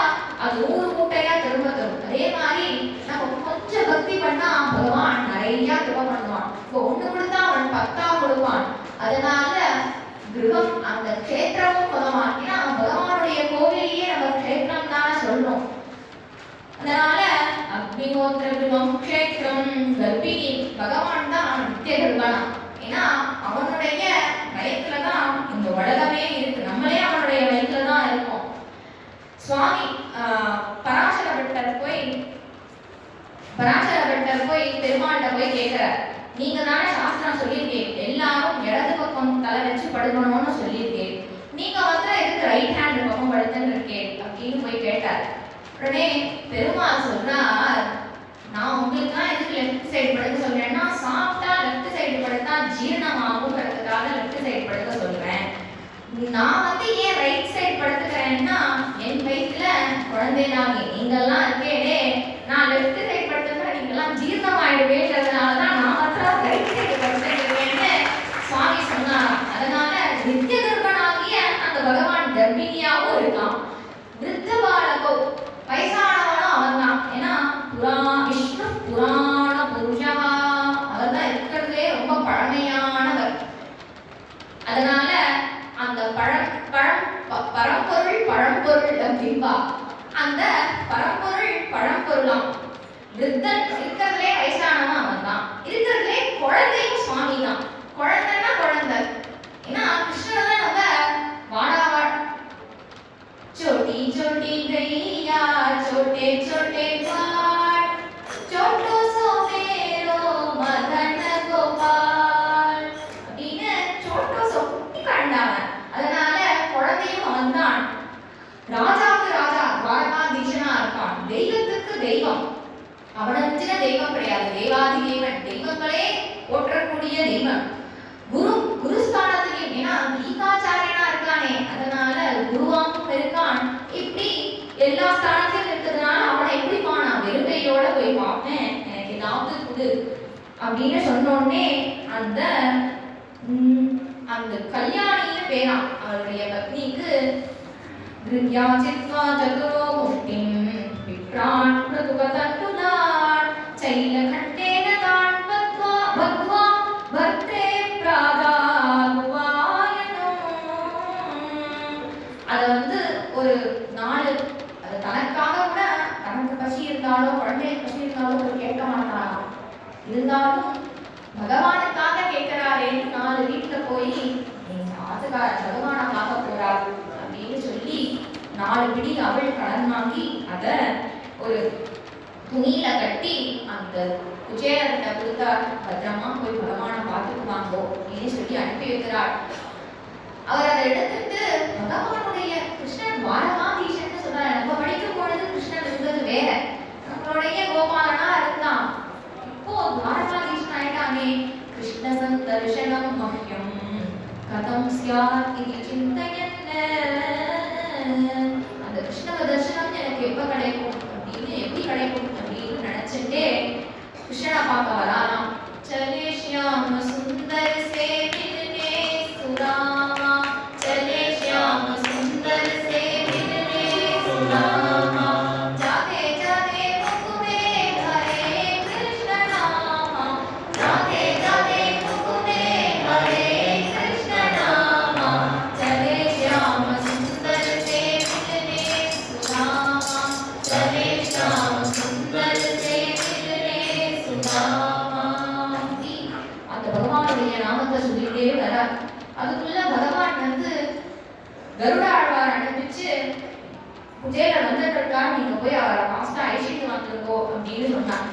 [SPEAKER 1] அது 100 மூட்டையா திரும்ப தரும். அதே மாதிரி நம்ம கொஞ்சம் பக்தி பண்ணா பகவான் நிறைய திரும்ப பண்ணுவான். இப்போ 1 கொடுத்தா அவன் 10 கொடுப்பான். அதனால கிரகம் அந்த க்ஷேத்திரமும் பகவான். ஏன்னா பகவானுடைய கோவிலையே நம்ம க்ஷேத்திரம் தானே சொல்றோம். அதனால அக்னிஹோத்திர கிரகம் க்ஷேத்திரம் கர்ப்பிணி பகவான் தான் நித்திய கர்ப்பனா. ஏன்னா அவனுடைய வயிற்றுலதான் இந்த உலகமே இருக்கு. நம்மளே அவனுடைய வயிற்றுல தான் இருக்கோம். சுவாமி பராசர பட்டர் போய் பெருமாள்கிட்ட போய் கேட்கிறார், நீங்க தானே சாஸ்திரம் சொல்லியிருக்கேன் எல்லாரும் இடது பக்கம் தலை வச்சு படுக்கணும்னு சொல்லியிருக்கேன், நீங்க வந்து எதுக்கு ரைட் ஹேண்ட் பக்கம் படுத்துன்னு இருக்கேன் அப்படின்னு போய் கேட்டார். உடனே பெருமாள் சொல்றார், நான் உங்களுக்கு தான் எதுக்கு லெஃப்ட் சைடு படுக்க சொல்றேன்னா, சாப்பிட்டா லெஃப்ட் சைடு படுத்தா ஜீரணமாகுங்கிறதுக்காக லெஃப்ட் சைடு படுக்க சொல்றேன். நான் வந்து ஏன் ரைட் சைடு படுத்துக்கிறேன்னா, என் வயிற்றுல குழந்தைனாகி நீங்கெல்லாம் இருக்கேனே, நான் லெஃப்ட் சைடு படுத்துக்கிறேன் நீங்கெல்லாம் ஜீரணமாயிடுவேன்றதுனால தான் நான் மாத்திரம் ரைட் சைடு படுத்துக்கிறேன்னு சுவாமி சொன்னார். அதனால நித்திய கர்ப்பனாகிய அந்த பகவான் கர்ப்பிணியாவும் இருக்கான். விருத்த பாலகோ வயசானவனும் அவன் தான். ஏன்னா விஷ்ணு புராண புருஷா, அவர் தான் இருக்கிறதுலே ரொம்ப பழமையானவர். அதனால அந்த பரம்பொருள் அப்படின்பா, அந்த பரம்பொருள் பழம்பொருளாம். விருத்தன் இருக்கிறதுலே வயசானவன் அவன் தான். இருக்கிறதுலே குழந்தையும் சுவாமி தான். குழந்தைன்னா குழந்தை. ஏன்னா கிருஷ்ணன் தான் நம்ம வாடாவா छोटी छोटी गैया छोटे छोटे बाल छोटो सो मेरो मदन गोपाल அப்படின்னு छोटो सो கண்டாவன். அதனால குழந்தையும் அவன் தான். ராஜாவுக்கு ராஜா துவாரகாதீசனா இருக்கான். தெய்வத்துக்கு தெய்வம். அவனை மிஞ்சின தெய்வம் கிடையாது. தேவாதி தேவன், தெய்வங்களே போற்றக்கூடிய தெய்வம். குருஸ்தானத்திலையும் ஏன்னா கீதாச்சாரியனா இருக்கானே, அதனால குருவாவும் இருக்கான். இப்படி எல்லா ஸ்தானத்திலும் இருக்கிறதுனால அவனை எப்படி பானா வெறுமையோட போய் பார்ப்பேன், எனக்கு ஏதாவது கொடு அப்படின்னு சொன்னோடனே அந்த கல்யாணின்னு பேரா அவருடைய பத்னிக்கு கிருத்யாசித்வா சதுரோ முஷ்டிம் விப்ரான் பிரதுபதட்டுலான் சைலகண்டேன தான் பத்வா பத்வா வர்த்தே அத வந்து ஒரு 4 அது தனக்காக கூட தனக்கு பசி இருந்தாலும் குழந்தைய பசி இருந்தாலும் கேட்க மாட்டாராம். இருந்தாலும் பகவானுக்காக கேட்கிறாரேன்னு 4 வீட்டுல போய் எங்க ஆத்துக்கார பகவானை பார்க்க போறாரு அப்படின்னு சொல்லி 4 பிடி அவள் கடன் வாங்கி அத ஒரு துணியில கட்டி அந்த குச்சேலர்கிட்ட கொடுத்தார். பத்திரமா போய் பகவானை பார்த்துட்டு வாங்கோ அப்படின்னு சொல்லி அனுப்பி வைக்கிறார். அவர் அதை எடுத்துட்டு பகவானுடைய கிருஷ்ணன் துவாரகாதீசன் சொல்றாரு. நம்ம படிக்கும் பொழுது கிருஷ்ணன் இருந்தது வேற, நம்மளுடைய கோபாலனா இருந்தான். இப்போ துவாரகாதீசன் ஆயிட்டானே. கிருஷ்ண சந்தர்ஷனம் மஹ்யம் கதம் ஸ்யாத் இது சிந்தயன். அந்த கிருஷ்ண தரிசனம் எனக்கு எப்ப கிடைக்கும் அப்படின்னு, எப்படி கிடைக்கும் அப்படின்னு நினைச்சுட்டே கிருஷ்ணனை பார்க்க வராராம். चले श्याम सुंदर से मिलने सुदामा, चले श्याम सुंदर से मिलने सुदामा, जाते जाते मुख में हरे कृष्ण नामा, जाते जाते मुख में हरे कृष्ण नामा, चले श्याम सुंदर से मिलने सुदामा, चले श्याम सुंदर से मिलने நாமத்தை சொல்லிட்டே வர. அதுக்குள்ள பகவான் வந்து கருட ஆழ்வார் அனுப்பிச்சு குஜேலர் வந்துட்டு இருக்கா, நீங்க போய் அவரை ஃபாஸ்டா ஐஷிட்டு வந்துருக்கோ அப்படின்னு சொன்னார்.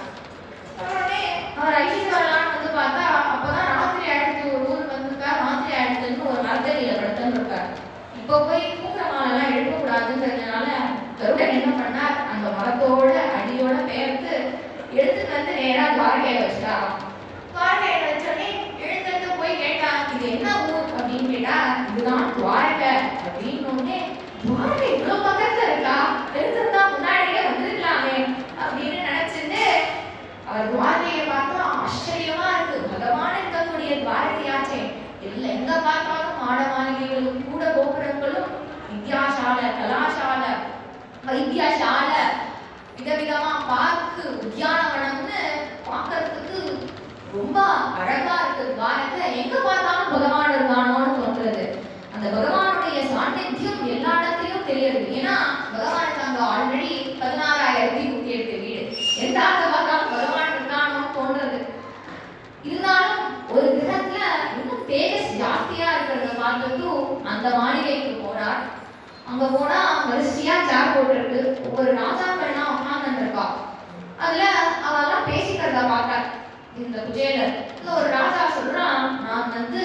[SPEAKER 1] உடனே அவர் ஐஷிட்டு வரலான்னு வந்து பார்த்தா அப்பதான் ராத்திரி ஆயிடுச்சு. ஒரு ஊருக்கு வந்திருக்கா, ராத்திரி ஆயிடுச்சுன்னு ஒரு மரத்தடியில படுத்துன்னு இருக்கார். இப்போ போய் தூக்கமாலெல்லாம் எழுப்பக்கூடாதுங்கிறதுனால கருடன் என்ன பண்ணார், அந்த மரத்தோட அடியோட பெயர்த்து எடுத்துட்டு வந்து நேரா துவாரகையை வச்சுட்டாராம். துவாரகையை வச்சோடனே எழுந்திருந்து போய் கேட்டா, இது என்ன ஊர் அப்படின்னு கேட்டா, இதுதான் துவாரகை அப்படின்னு. துவாரகை இவ்வளவு பக்கத்துல இருக்கா, தெரிஞ்சிருந்தா முன்னாடியே வந்திருக்கலாமே அப்படின்னு நினைச்சிட்டு அவர் துவாரகையை பார்த்தா ஆச்சரியமா இருக்கு. பகவான் இருக்கக்கூடிய துவாரகையாச்சே, இல்லை எங்க பார்த்தாலும் மாட மாளிகைகளும் கூட கோபுரங்களும் வித்யாசால கலாசால வைத்தியசால விதவிதமா பார்க்கு உத்தியானவனம்னு பார்க்கறதுக்கு ரொம்ப அழகா இருக்கு. துவாரகை எங்க பார்த்தாலும் பகவான் இருக்கானோன்னு தோன்றது. அந்த பகவானுடைய சாநித்தியம் எல்லா இடத்துலயும் தெரியுது. ஏன்னா பகவானுக்கு அங்க ஆல்ரெடி 16,108 வீடு, எந்த ஆட்ட பார்த்தாலும் பகவான் இருக்கானோன்னு தோன்றது. இருந்தாலும் ஒரு கிரகத்துல இன்னும் தேஜஸ் ஜாஸ்தியா இருக்கிறத பார்த்துட்டு அந்த மாளிகைக்கு போனார். அங்க போனா வரிசையா சேர் போட்டிருக்கு, ஒவ்வொரு ராஜாக்கள்லாம் உட்கார்ந்து இருக்கா. அதுல அவெல்லாம் பேசிக்கிறத பார்த்தார் இந்த குஜேலர். ஒரு ராஜா சொல்றான், நான் வந்து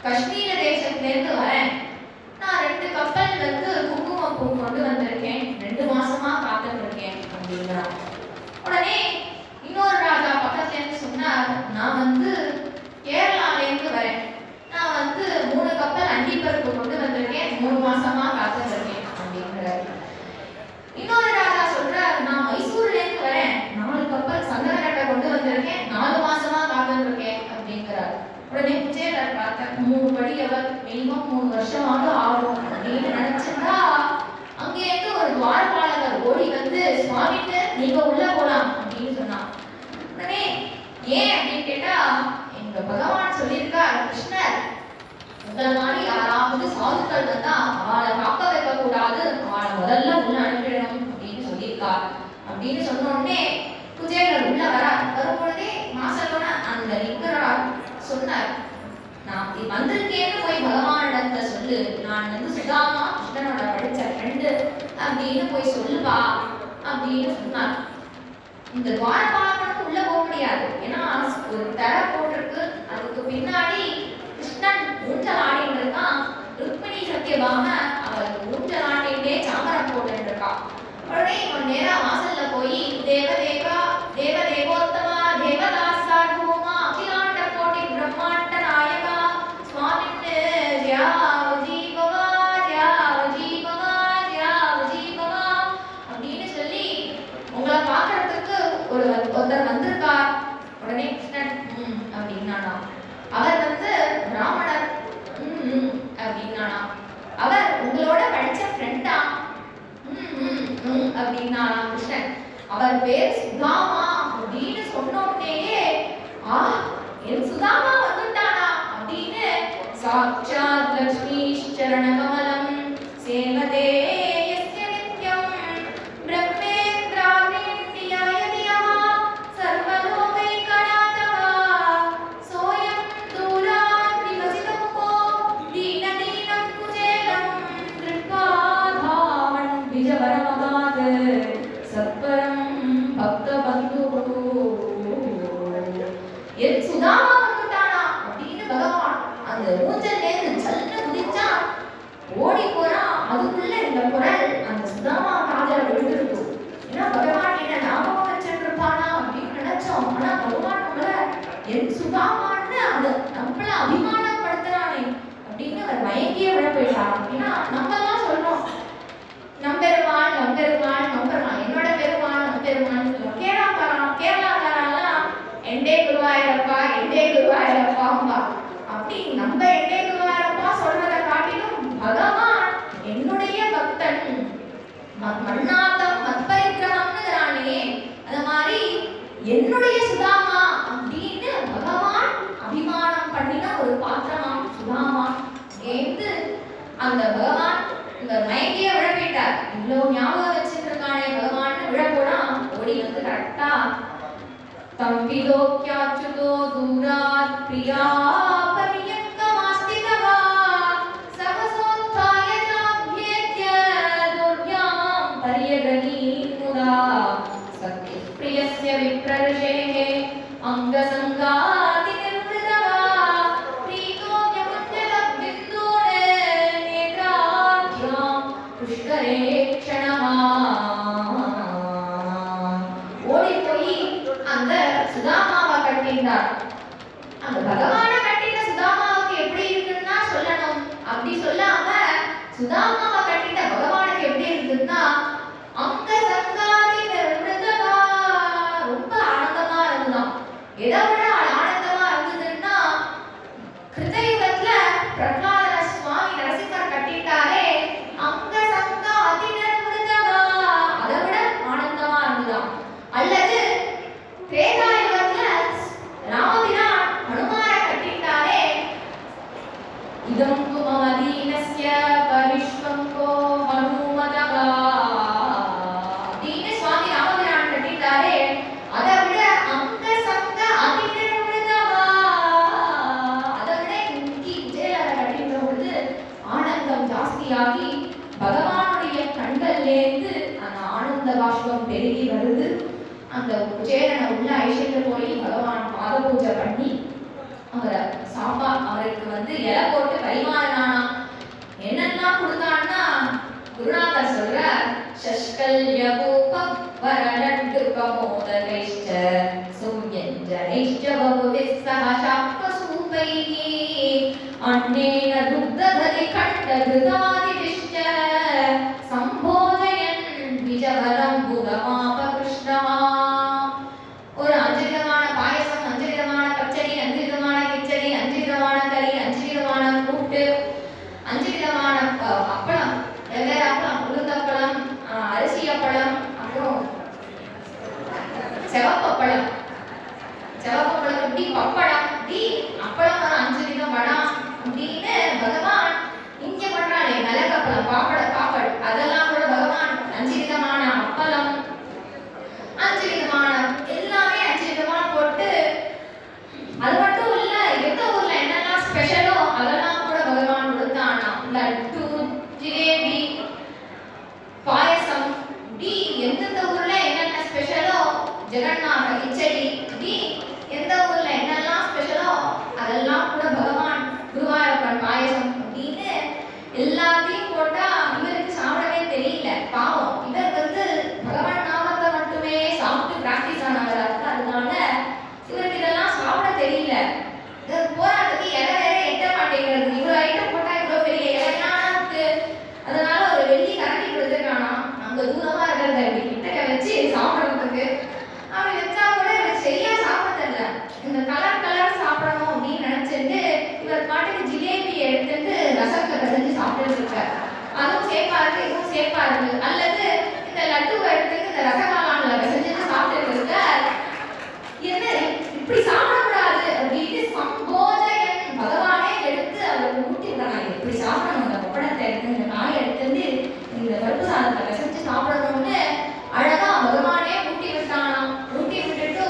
[SPEAKER 1] காஷ்மீர தேசத்துல இருந்து வரேன், நான் 2 கப்பல் வந்து குங்குமப்பூ கொண்டு வந்திருக்கேன், 2 மாசமா காத்துட்டு இருக்கேன் அப்படிங்கிறான். உடனே இன்னொரு ராஜா பக்கத்துல இருந்து சொன்னார், நான் வந்து கேரளால இருந்து வரேன், நான் வந்து 3 கப்பல் அண்டிப்பருப்பு கொண்டு வந்திருக்கேன், 3 மாசமா காத்துட்டு இருக்கேன் அப்படிங்கிறார். இன்னொரு ராஜா சொல்றார், நான் மைசூர்ல இருந்து வரேன், 4 கப்பல் சந்தனக்கட்டை கொண்டு வந்திருக்கேன், 4 மாசமா காத்துட்டு இருக்கேன் அப்படிங்கிறார். உடனே குஜேலர் பார்த்த 3 படி அவர் மினிமம் 3 வருஷமாக ஆகும் அப்படின்னு நினைச்சிருந்தா அங்கே இருந்து ஒரு துவாரபாலகர் ஓடி வந்து, சுவாமிட்டு நீங்க உள்ள போலாம் அப்படின்னு சொன்னான். உடனே ஏன் அப்படின்னு கேட்டா, எங்க பகவான் சொல்லியிருக்கார், கிருஷ்ணர் உங்களை மாதிரி யாராவது சாதுக்கள் வந்தா அவளை காக்க வைக்க கூடாது, அவளை முதல்ல உள்ள அனுப்பிடணும் அப்படின்னு சொல்லியிருக்கார் அப்படின்னு சொன்ன உடனே குஜேலர் உள்ள வரும்பொழுதே மாசலோட அந்த லிங்கரார் சொன்னார், நான் வந்திருக்கேன்னு போய் பகவானிடத்துல சொல்லு, நான் வந்து சுதாமா கிருஷ்ணனோட படிச்ச ஃப்ரெண்டு அப்படின்னு போய் சொல்லுவா அப்படின்னு சொன்னார். இந்த துவாரபாலகனுக்கு உள்ள போக முடியாது, ஏன்னா ஒரு தர போட்டிருக்கு, அதுக்கு பின்னாடி கிருஷ்ணன் ஊஞ்சல் ஆடிட்டு இருக்கான், ருக்மிணி சத்தியபாம அவருக்கு ஊஞ்சல் ஆடிட்டே சாமரம் போட்டு இருக்கா. உடனே இவன் நேரா வாசல்ல போய், தேவதேவா தேவதேவோத்தமா தேவதா சார்வமா அகிலாண்ட கோட்டி பிரம்மாண்ட நாயகா சுவாமின்னு ஜீவவா ஜீவவா ஜீவவா அப்படின்னு சொல்லி உங்களை பார்க்கறதுக்கு ஒருத்தர் வந்திருக்கார். உடனே கிருஷ்ணன் அப்படின்னானா, அவர் வந்து பிராமணர் அப்படின்னானா, அவர் உங்களோட படிச்ச ஃப்ரெண்டா அப்படின்னா கிருஷ்ணன், அவர் பேர் சுதாமா அப்படின்னு சொன்னோடனேயே என் சுதாமா வந்துட்டானா அப்படின்னு சாட்சாத் லக்ஷ்மி சரண கமலம் சேவதே யஸ்ய நித்யம் பிரம்மேந்திராதித்யாய தியः சர்வலோகைகநாதः சோயம் தூராத் நிவசிதமுகோ தீனதீனம் குஜேலம் திருஷ்வா தாவன் விஜவரமகாத் சத்வரம் பக்த பந்து. என் சுதாமா வந்துட்டானா அப்படின்னு பகவான் அந்த ஊஞ்சல்ல இருந்து சல்ல குதிச்சா ஓடி போறா. அதுக்குள்ள இந்த குரல் அந்த சுதாமா காதல விழுந்துருக்கு. ஏன்னா பகவான் என்ன ஞாபகம் வச்சுட்டு இருப்பானா அப்படின்னு நினைச்சோம். ஆனா பகவான் நம்மள என் சுதாமான்னு அது நம்மள அபிமானப்படுத்துறானே அப்படின்னு அவர் மயங்கிய விட போயிட்டான். ஏன்னா நம்ம எல்லாம் சொல்றோம், நம்பெருமாள் நம்பெருமாள் நம்பெருமாள், என்னோட பெருமாள் நம்பெருமாள். கேரளாக்காரெல்லாம் எண்டே குருவாயிரப்பா எண்டே குருவாயிரப்பா அப்படி நம்ம எண்டே குருவாயிரப்பா சொல்றதை காட்டிலும் பகவான் என்னுடைய பக்தன் மன்னாத்தம் மத்பரிக்கிரமம்னுங்கிறானே, அது மாதிரி என்னுடைய சுதாமா அப்படின்னு பகவான் அபிமானம் பண்ணின ஒரு பாத்திரமா சுதாமா. ஏந்து அந்த பகவான் இந்த மயங்கிய விழப்பிட்டார். இவ்வளவு ஞாபகம் வச்சுட்டு இருக்கானே பகவான் விழப்போனா ஓடி வந்து கரெக்டா தம்பிலோக்கியாச்சுதோ தூராத் பிரியா அந்த பகவானை கட்டிட்ட சுதாமாவுக்கு எப்படி இருக்குன்னா சொல்லணும். அப்படி சொல்லாம சுதாமாவை கட்டிட்ட பகவானுக்கு எப்படி இருக்குன்னா அங்க சங்காதி நிர்மிருதமா, ரொம்ப ஆனந்தமா இருந்தான். எதை விட ஆனந்தமா இருந்ததுன்னா கிருதயுகத்துல பிரகலாத சுவாமி நரசிம்மர் கட்டிட்டாரே அங்க சங்காதி நிர்மிருதமா, அதை விட ஆனந்தமா இருந்ததாம். அல்லது திரேதாயுகத்துல ராமபிரான் ஹனுமாரை கட்டிட்டாரே இதம் குமதீனஸ்ய பரிஷ்வங்கோ ஹனுமதகா அப்படின்னு சுவாமி ராமபிரான் கட்டிட்டாரே அதை விட அங்க சங்க அதிநிர்மிருதமா, அதை விட இன்னைக்கு விஜயரை கட்டின்ற பொழுது ஆனந்தம் ஜாஸ்தியாகி பகவானுடைய கண்கள்லேருந்து அந்த ஆனந்த பாஷ்பம் பெருகி வருது. அந்த குஜேலனை உள்ள ஐஷிட்டு போய் பகவான் பாத பூஜை பண்ணி அவருக்கு இலை போட்டு பரிமாறினானா. என்னெல்லாம் கொடுத்தான்னா குருநாதர் சொல்ற சஷ்கல்ய பூபம் வரலட்டு கமோதகைஷ்ட சூயஞ்சனைஷ்ட பகுவிஸ்ஸஹ சாப்பசூபைஹி அன்னேன துக்தததி கண்டகிருதாதிவிஷ்ட சம்போதயன் விஜவரம் புதமாப கிருஷ்ணமா. ஒரு 5 விதமான பாயசம், 5 விதமான பச்சடி, 5 விதமான கிச்சடி, 5 விதமான கறி, 5 விதமான கூட்டு, 5 விதமான அப்பளம், வெவ்வேறு அப்பளம், உளுந்தப்பளம், அரிசி அப்பளம், அப்புறம் செவப்பப்பளம், இப்படி பப்படம், இப்படி அப்பளம் ஒரு 5 விதம் வடம் அப்படின்னு பகவான் இங்க பண்றாளே மிளகப்பளம், பாப்படு அதெல்லாம் கூட பகவான் 5 விதமான அப்பளம், 5 விதமான எல்லாமே 5 விதமான போட்டு. அது மட்டும் இல்ல, எந்த ஊர்ல என்னெல்லாம் ஸ்பெஷலோ அதெல்லாம் கூட பகவான் கொடுத்தானா. லட்டு, ஜிலேபி, பாயசம், இப்படி எந்தெந்த ஊர்ல என்னென்ன ஸ்பெஷலோ, ஜெகநாத கிச்சடி, இப்படி எந்த ஊர்ல என்னெல்லாம் ஸ்பெஷலோ அதெல்லாம் கூட பகவான் குருவாயூரப்பன் பாயசம் அப்படின்னு எல்லாத்தையும் போட்டா இவருக்கு சாப்பிடவே தெரியல. பாவம், இவர் பகவான் நாமத்தை மட்டுமே சாப்பிட்டு பிராக்டிஸ் ஆனவரா இருக்கு. அதனால இவருக்கு இதெல்லாம் சாப்பிட தெரியல. போராட்டத்துக்கு இலை வேற எட்ட மாட்டேங்கிறது. இவ்வளவு ஐட்டம் போட்டா இவ்வளவு பெரிய இலையா இருக்கு. அதனால ஒரு வெள்ளி கரண்டி கொடுத்துருக்கானா, அங்க தூரமா இருக்கிறத இப்படி கிட்டக்க வச்சு சாப்பிடறதுக்கு. அப்படி வச்சா கூட இவருக்கு சரியா சாப்பிட தெரியல. இந்த கலர் சாப்பிடணும் அப்படின்னு நினைச்சிட்டு இவர் பாட்டுக்கு ஜிலேபி எடுத்துட்டு ரசத்தை கடைஞ்சு சாப்பிட்டு இருக்காரு. அதுவும் சேப்பா இருக்கு, இதுவும் சேப்பா இருக்கு. அல்லது இந்த லட்டுவை எடுத்துட்டு இந்த ரசகாலான்ல செஞ்சுட்டு சாப்பிட்டு இருக்கார். என்ன இப்படி சாப்பிடக்கூடாது அப்படின்னு சம்போதயன் பகவானே எடுத்து அவருக்கு ஊட்டி விடுறாங்க. இப்படி சாப்பிடணும், இந்த பப்படத்தை எடுத்து இந்த காயை எடுத்து இந்த பருப்பு சாதத்தை செஞ்சு சாப்பிடணும்னு அழகா பகவானே ஊட்டி விட்டானாம். ஊட்டி விட்டுட்டு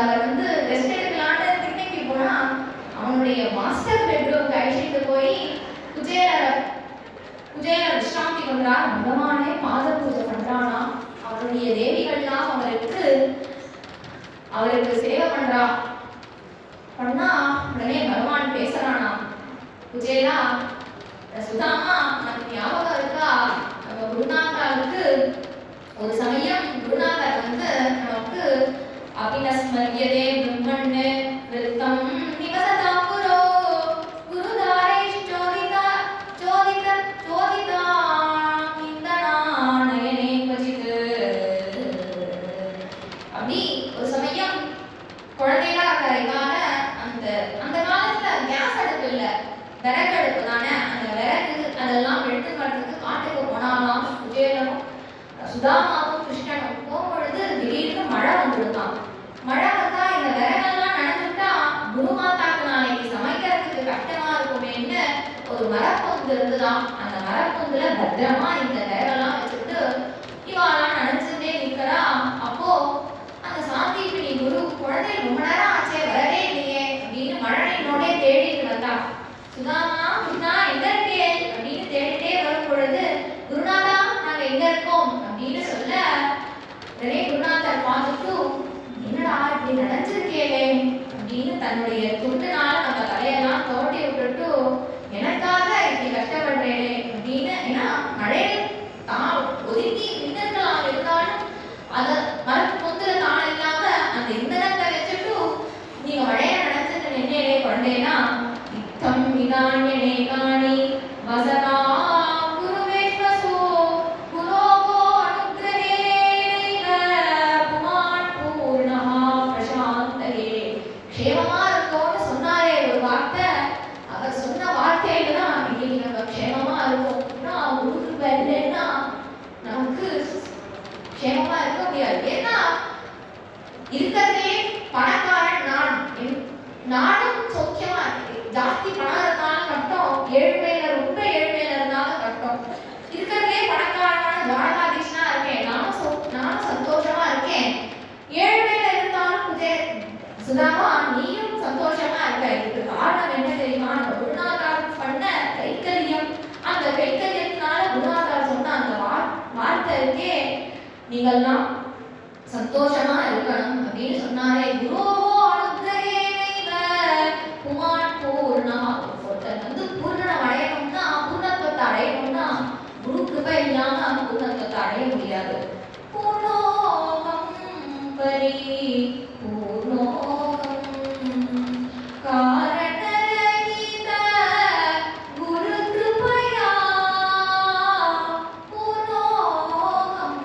[SPEAKER 1] அவர் ரெஸ்ட் எடுக்கலான்னு கிட்டக்கி போனா அவனுடைய மாஸ்டர் பெட்ரூம்க்கு அழைச்சிட்டு போய் குஜேலர் விஸ்ராந்தி பண்றார். பகவானே பாத பூஜை பண்றானா. அவருடைய தேவிகள்லாம் அவருக்கு சேவை பண்ணா உடனே பகவான் பேசுறானா, குஜேலா சுதாமா, நமக்கு ஞாபகம் இருக்கா, நம்ம குருநாதருக்கு ஒரு சமயம் குருநாதர் நமக்கு அபிநஸ்மரியதே பிரம்மண்ணு விருத்தம் நிவசதாம் குரோ குருதாரேஷ் சோதிதா இந்தனானயனே பஜித். அப்படி ஒரு சமயம் குழந்தைகளா இருக்கிறதுனால அந்த காலத்துல கேஸ் அடுப்பு இல்ல, விறகு அடுப்பு தானே. அந்த விறகு அதெல்லாம் எடுத்து வரதுக்கு காட்டுக்கு போனாலாம் குஜேலனும் சுதாமாவும் கிருஷ்ணனும். போகும்பொழுது திடீர்னு மழை வந்துடுதான். மழை வந்தா இந்த விறகெல்லாம் நனைஞ்சுட்டா குருமாதாக்கு நாளைக்கு சமைக்கிறதுக்கு கஷ்டமா இருக்குமேன்னு ஒரு மரப்பொந்து இருந்துதான். அந்த மரப்பொந்துல பத்திரமா இந்த விறகெல்லாம் வச்சுட்டு இவாலாம் நனைச்சுட்டே நிக்கிறா. அப்போ அந்த சாந்திபினி குரு குழந்தை ரொம்ப நேரம் ஆச்சே வரவே இல்லையே அப்படின்னு மழையினோட தேடிட்டு வந்தா. சுதாமா, கிருஷ்ணா எங்க இருக்கே அப்படின்னு தேடிட்டே வரும் பொழுது குருநாதா நாங்க எங்க இருக்கோம் அப்படின்னு சொல்ல உடனே குருநாதர் பார்த்துட்டு என்னடா இப்படி நினைச்சிருக்கேலே அப்படின்னு தன்னுடைய துண்டுனால நம்ம தலையெல்லாம் தோட்டி விட்டுட்டு எனக்காக இப்படி கஷ்டப்படுறேனே அப்படின்னு. ஏன்னா மழையில தான் ஒதுக்கி மின்னல்கள் இருந்தாலும் அத மரப்பு பொந்துல தான் இல்லாம அந்த இந்தனத்தை வச்சுட்டு நீங்க மழைய நினைச்சிட்டு நின்னே विधान्यनेकानि वसना गुरुवेश्वसो गुरोः अनुग्रहेणैव पुमान् पूर्णः प्रशान्तये க்ஷேமமா இருக்கோம்னு சொன்னாரே ஒரு வார்த்தை, அவர் சொன்ன வார்த்தையில தான் இன்னைக்கு நம்ம க்ஷேமமா இருக்கோம்னா குரு இல்லைன்னா நமக்கு க்ஷேமமா இருக்க முடியாது. ஏன்னா இருக்கிறதே பணக்காரன் நானும் சௌக்கியமா ஜாஸ்தி பணம் இருந்தாலும் கட்டம், ஏழ்மையில ரொம்ப ஏழ்மையில இருந்தாலும் கட்டம். இருக்கிறதே பணக்காரனான துவாரகாதீஷனா இருக்கேன், நானும் சந்தோஷமா இருக்கேன். ஏழ்மையில இருந்தாலும் சுதாமா நீயும் சந்தோஷமா இருக்க. இதுக்கு காரணம் என்ன தெரியுமா? குருநாதர் பண்ண கைக்கரியம். அந்த கைக்கரியத்தினால குருநாதர் சொன்ன அந்த வார்த்தை இருக்கே, நீங்கள்லாம் சந்தோஷமா இருக்கணும் அப்படின்னு சொன்னாரே. குருவோ அனுகிரகேணைவ புமான் பூர்ணா. ஒருத்தர் வந்து பூர்ணம் அடையணும்னா, பூர்ணத்துவத்தை அடையணும்னா குரு கிருபை இல்லாம பூர்ணத்துவத்தை அடைய முடியாது. பூர்ணோகம் பரி பூர்ணோகம் காரணரகித குரு கிருபையா பூர்ணோகம்.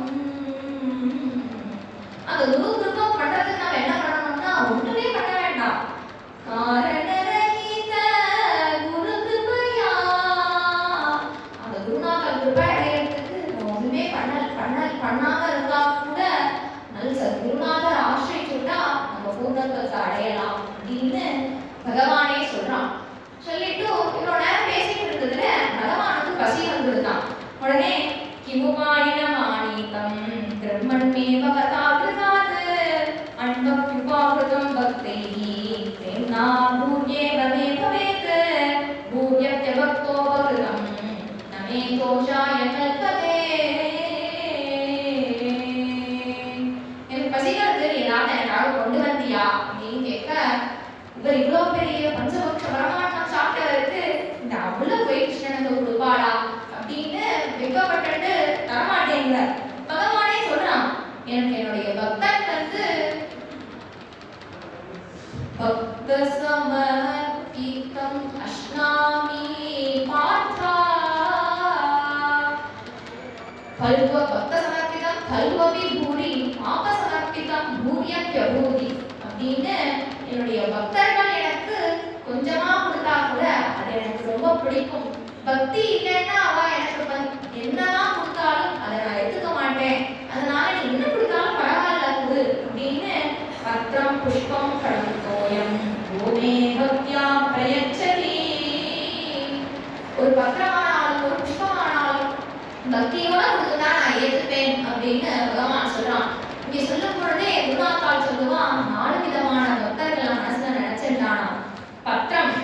[SPEAKER 1] அந்த குரு கிருபை பண்றதுக்கு நம்ம என்ன பண்ணணும்னா ஒண்ணுமே பண்ண வேண்டாம். காரணரகித குரு கிருபையா, அந்த குருநாதர் கிருபை அடையறதுக்கு ஒண்ணுமே பண்ணாம இருந்தா கூட நல்ல குருநாதர் ஆசிரிச்சுட்டா நம்ம பூர்ணத்துவத்தை அடையலாம் அப்படின்னு பகவானே சொல்றான். சொல்லிட்டு இவ்வளோ நேரம் பேசிட்டு இருந்ததுல பகவானுக்கு பசி வந்துருந்தான். உடனே கிமுமானினமானிதம் பிரம்மண்மேவ கதாகிருதாத் அன்பக்யுபாகிருதம் பக்தைஹி தேனா பூர்யேவ மே பவேத் பூர்யத்யபக்தோபகிருதம் நமே தோஷாய கல்பதே. எனக்கு பசிக்கிறது, ஏதாவது எனக்காக கொண்டு வந்தியா அப்படின்னு கேட்க, இவர் இவ்வளோ பெரிய பஞ்சபக்ஷ பரமாத்மா சாப்பிட்டவருக்கு இந்த அவ்வளவு போய் கிருஷ்ணனுக்கு கொடுப்பாளா அப்படின்னு வெக்கப்பட்டு தரமாட்டேங்க. பகவானே சொல்றான், எனக்கு என்னுடைய பக்தன் வந்து பக்த சமர்ப்பிதம் அஷ்னாமி பார்த்தா கல்வ பக்த சமர்ப்பிதம் கல்வபி பூரி பாப சமர்ப்பிதம் பூரியப்யபூரி அப்படின்னு என்னுடைய பக்தர்கள் எனக்கு கொஞ்சமா கொடுத்தா கூட அது எனக்கு ரொம்ப பிடிக்கும். பக்தி இல்லைன்னா அவ எனக்கு என்னதான் கொடுத்தாலும் அதை நான் எடுத்துக்க மாட்டேன். அதனால நீ என்ன கொடுத்தாலும் பரவாயில்ல கொடு அப்படின்னு பத்திரம் புஷ்பம் கடந்தோயம் ஓமே பக்தியா பிரயச்சதி. ஒரு பத்திரமானாலும் ஒரு புஷ்பமானாலும் பக்தியோட கொடுத்தா நான் ஏற்றுப்பேன் அப்படின்னு பகவான் சொல்றான். இங்க சொல்லும் பொழுதே குருநாத்தால் சொல்லுவான், 4 விதமான பக்தர்களை மனசுல நினைச்சிருந்தானா. பத்திரம்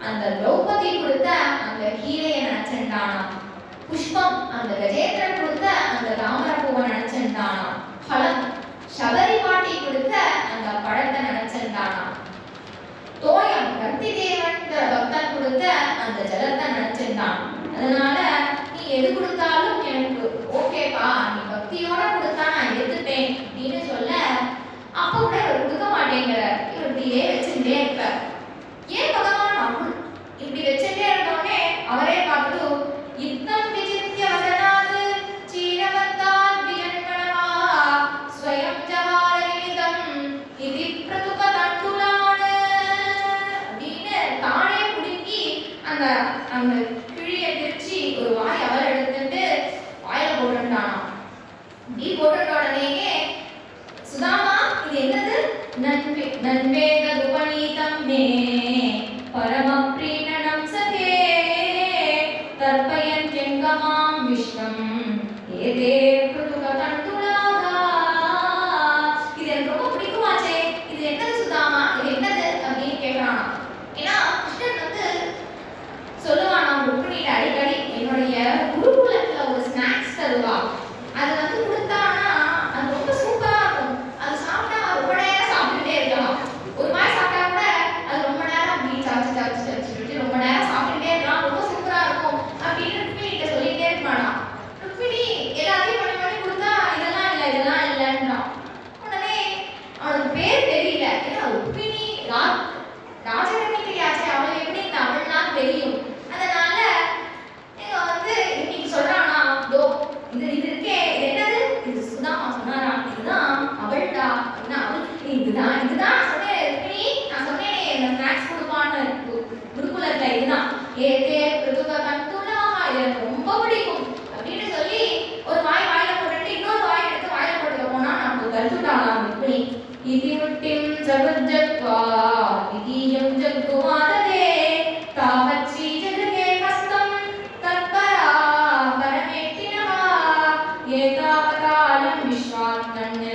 [SPEAKER 1] அந்த திரௌபதி கொடுத்த அந்த கீரையை நினைச்சிருந்தானா. புஷ்பம் அந்த கஜேந்திரன் கொடுத்த அந்த தாமரப்பூவை நினைச்சிருந்தானா. பழம் சபரி பாட்டி கொடுத்த அந்த பழத்தை நினைச்சிருந்தானா. தோயம் கத்தி தேவன் பக்தன் கொடுத்த அந்த ஜலத்தை நினைச்சிருந்தான். அதனால நீ எது கொடுத்தாலும் எனக்கு ஓகேப்பா, நீ பக்தியோட கொடுத்தா நான் எடுத்துப்பேன் அப்படின்னு சொல்ல, அப்ப கூட இவர் கொடுக்க மாட்டேங்கிற, இவர் இப்படியே வச்சுட்டே இருக்க. ஏன் பகவான் அருள் இப்படி வச்சுட்டே இருந்தோடனே அவரே பார்த்து யுத்தம் விசித்திய வதனாது சீரவந்தால் வியன்மணவா ஸ்வயம் ஜவார நிமிதம் இதி பிரதுக தண்டுலான அப்படின்னு தானே புடுங்கி அந்த அந்த கிழியை பிரிச்சு ஒரு வாய் அவர் எடுத்துட்டு வாயில போட்டுட்டானா. இப்படி போட்டுட்ட உடனேயே சுதாமா இது என்னது? நன்வேத உபநீதம் மே பரம பிரீணனம் சகே தர்ப்பயன் ஜெங்கமாம் விஷ்ணம் ஏதே பிரதுக தண்டுலாகா. இது எனக்கு ரொம்ப பிடிக்குமாச்சே, இது என்னது சுதாமா, இது என்னது அப்படின்னு கேட்கறானா. ஏன்னா கிருஷ்ணன் வந்து சொல்லுவானா, ஏதே கிருதுக கந்துலாஹ, எனக்கு ரொம்ப பிடிக்கும் அப்படின்னு சொல்லி ஒரு வாய் வாயில போட்டுட்டு இன்னொரு வாய் எடுத்து வாயில போட்டுக்க போனா நம்ம கல்சுட்டாலாம். இப்படி இதிமுட்டிம் ஜபஜத்வா இதீயம் ஜத்குமாரதே தாவச்சி ஜகே கஸ்தம் தத்பரா பரமேட்டினஹ ஏதாவகாலம் விஸ்வாத்மன்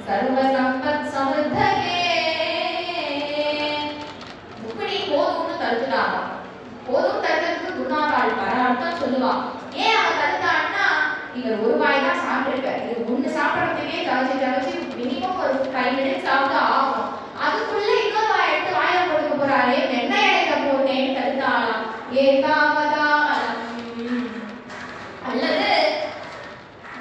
[SPEAKER 1] சர்வ சம்பத் சமுத்தகே. இப்படி போதும்னு தடுத்துட்டாங்க. போதும் தடுத்ததுக்கு குருநாதாள் பல அர்த்தம் சொல்லுவா. ஏன் அவ தடுத்தான்னா, இவர் ஒரு வாய் தான் சாப்பிட்டுருக்காரு, இது ஒண்ணு சாப்பிடறதுக்கே தவச்சு மினிமம் ஒரு 5 minutes சாப்பிட்டு ஆகும், அதுக்குள்ள இன்னொரு வாய் எடுத்து வாயில போட்டுக்க போறாரே, என்ன இடைக்க போறேன்னு தடுத்தாலாம். ஏகாவதாலம். அல்லது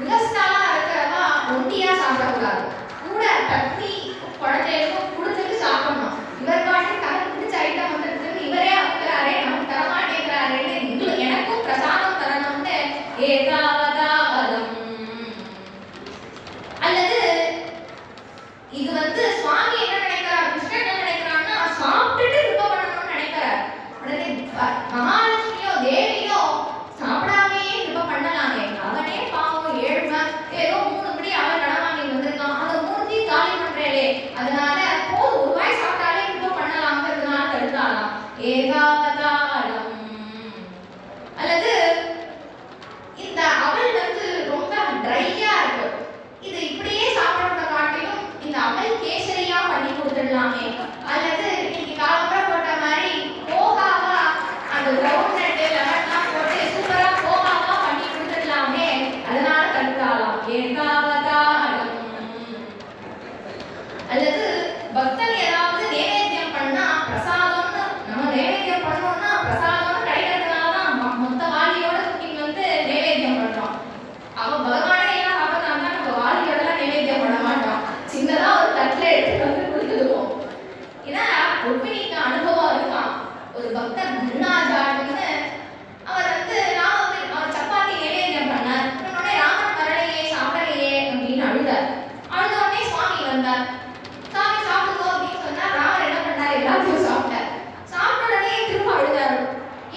[SPEAKER 1] விவஸ்தாலா இருக்கிறவா ஒண்டியா சாப்பிடக்கூடாது, கூட தட்டி குழந்தைகளுக்கும் கொடுத்துட்டு சாப்பிடணும். இவர் பாட்டு தனக்கு பிடிச்ச ஐட்டம் வந்துருக்கு, இவரே வைக்கிறாரே, நமக்கு தரமாட்டேங்கிறாரேன்னு எனக்கும் பிரசாதம் தரணும்னு ஏகாவதாலம். அல்லது இது சுவாமி என்ன நினைக்கிறார், கிருஷ்ணன் என்ன நினைக்கிறான்னா, சாப்பிட்டுட்டு திரும்ப பண்ணணும்னு நினைக்கிறார். உடனே மகாலட்சுமியோ தேவியோ சாப்பிடாமையே திரும்ப பண்ணலாமே, அவனே பாவம் 7 ஏதோ 3 படி அவன் கடன் வாங்கி வந்திருக்கான், அதை 3 காலி பண்றேனே, அதனால போது ஒரு வாய் சாப்பிட்டாலே திரும்ப பண்ணலாம்ங்கிறதுனால தடுத்தாலாம். ஏகாவதாலம். அல்லது இந்த அவல் ரொம்ப ட்ரையா இருக்கு, இது இப்படியே சாப்பிடுறத காட்டிலும் இந்த அவல் கேசரியா பண்ணி கொடுத்துடலாமே, அல்லது இன்னைக்கு காலம்பரம் போட்ட மாதிரி போகாவா அந்த கிரவுண்ட் நட்டு லெமன்லாம் போட்டு சூப்பரா போகாவா பண்ணி கொடுத்துடலாமே, அதனால தடுத்தாலாம். ஏகாவதாலம். அல்லது பக்தன் ஏதாவது நைவேத்தியம் பண்ணா பிரசாதம்னு, நம்ம நைவேத்தியம் பண்ணோம்னா பிரசாதம்னு கிடைக்கிறதுனால தான் மொத்த வாளியோட தூக்கிட்டு நைவேத்தியம் பண்றோம். அவன் பகவானே எல்லாம் சாப்பிட்றாங்க, நம்ம வாளியோடலாம் நைவேத்தியம் பண்ண மாட்டோம், சின்னதா ஒரு தட்டில் எடுத்து கொடுத்துடுவோம். ஏன்னா ருக்மிணிக்கு அனுபவம் இருக்கான். ஒரு பக்தர் தன்னாஜாட்டுன்னு அவர் அவர் சப்பாத்தி நைவேத்தியம் பண்ணார். உடனே ராமன் வரலையே சாப்பிடலையே அப்படின்னு அழுதார். அழுத உடனே சுவாமி வந்தார். சாமி சாப்பிடுதோ அப்படின்னு சொன்னா ராமர் என்ன பண்ணார், எல்லாத்தையும் சாப்பிட்டார். சாப்பிட்ட உடனே திரும்ப அழுதாரு.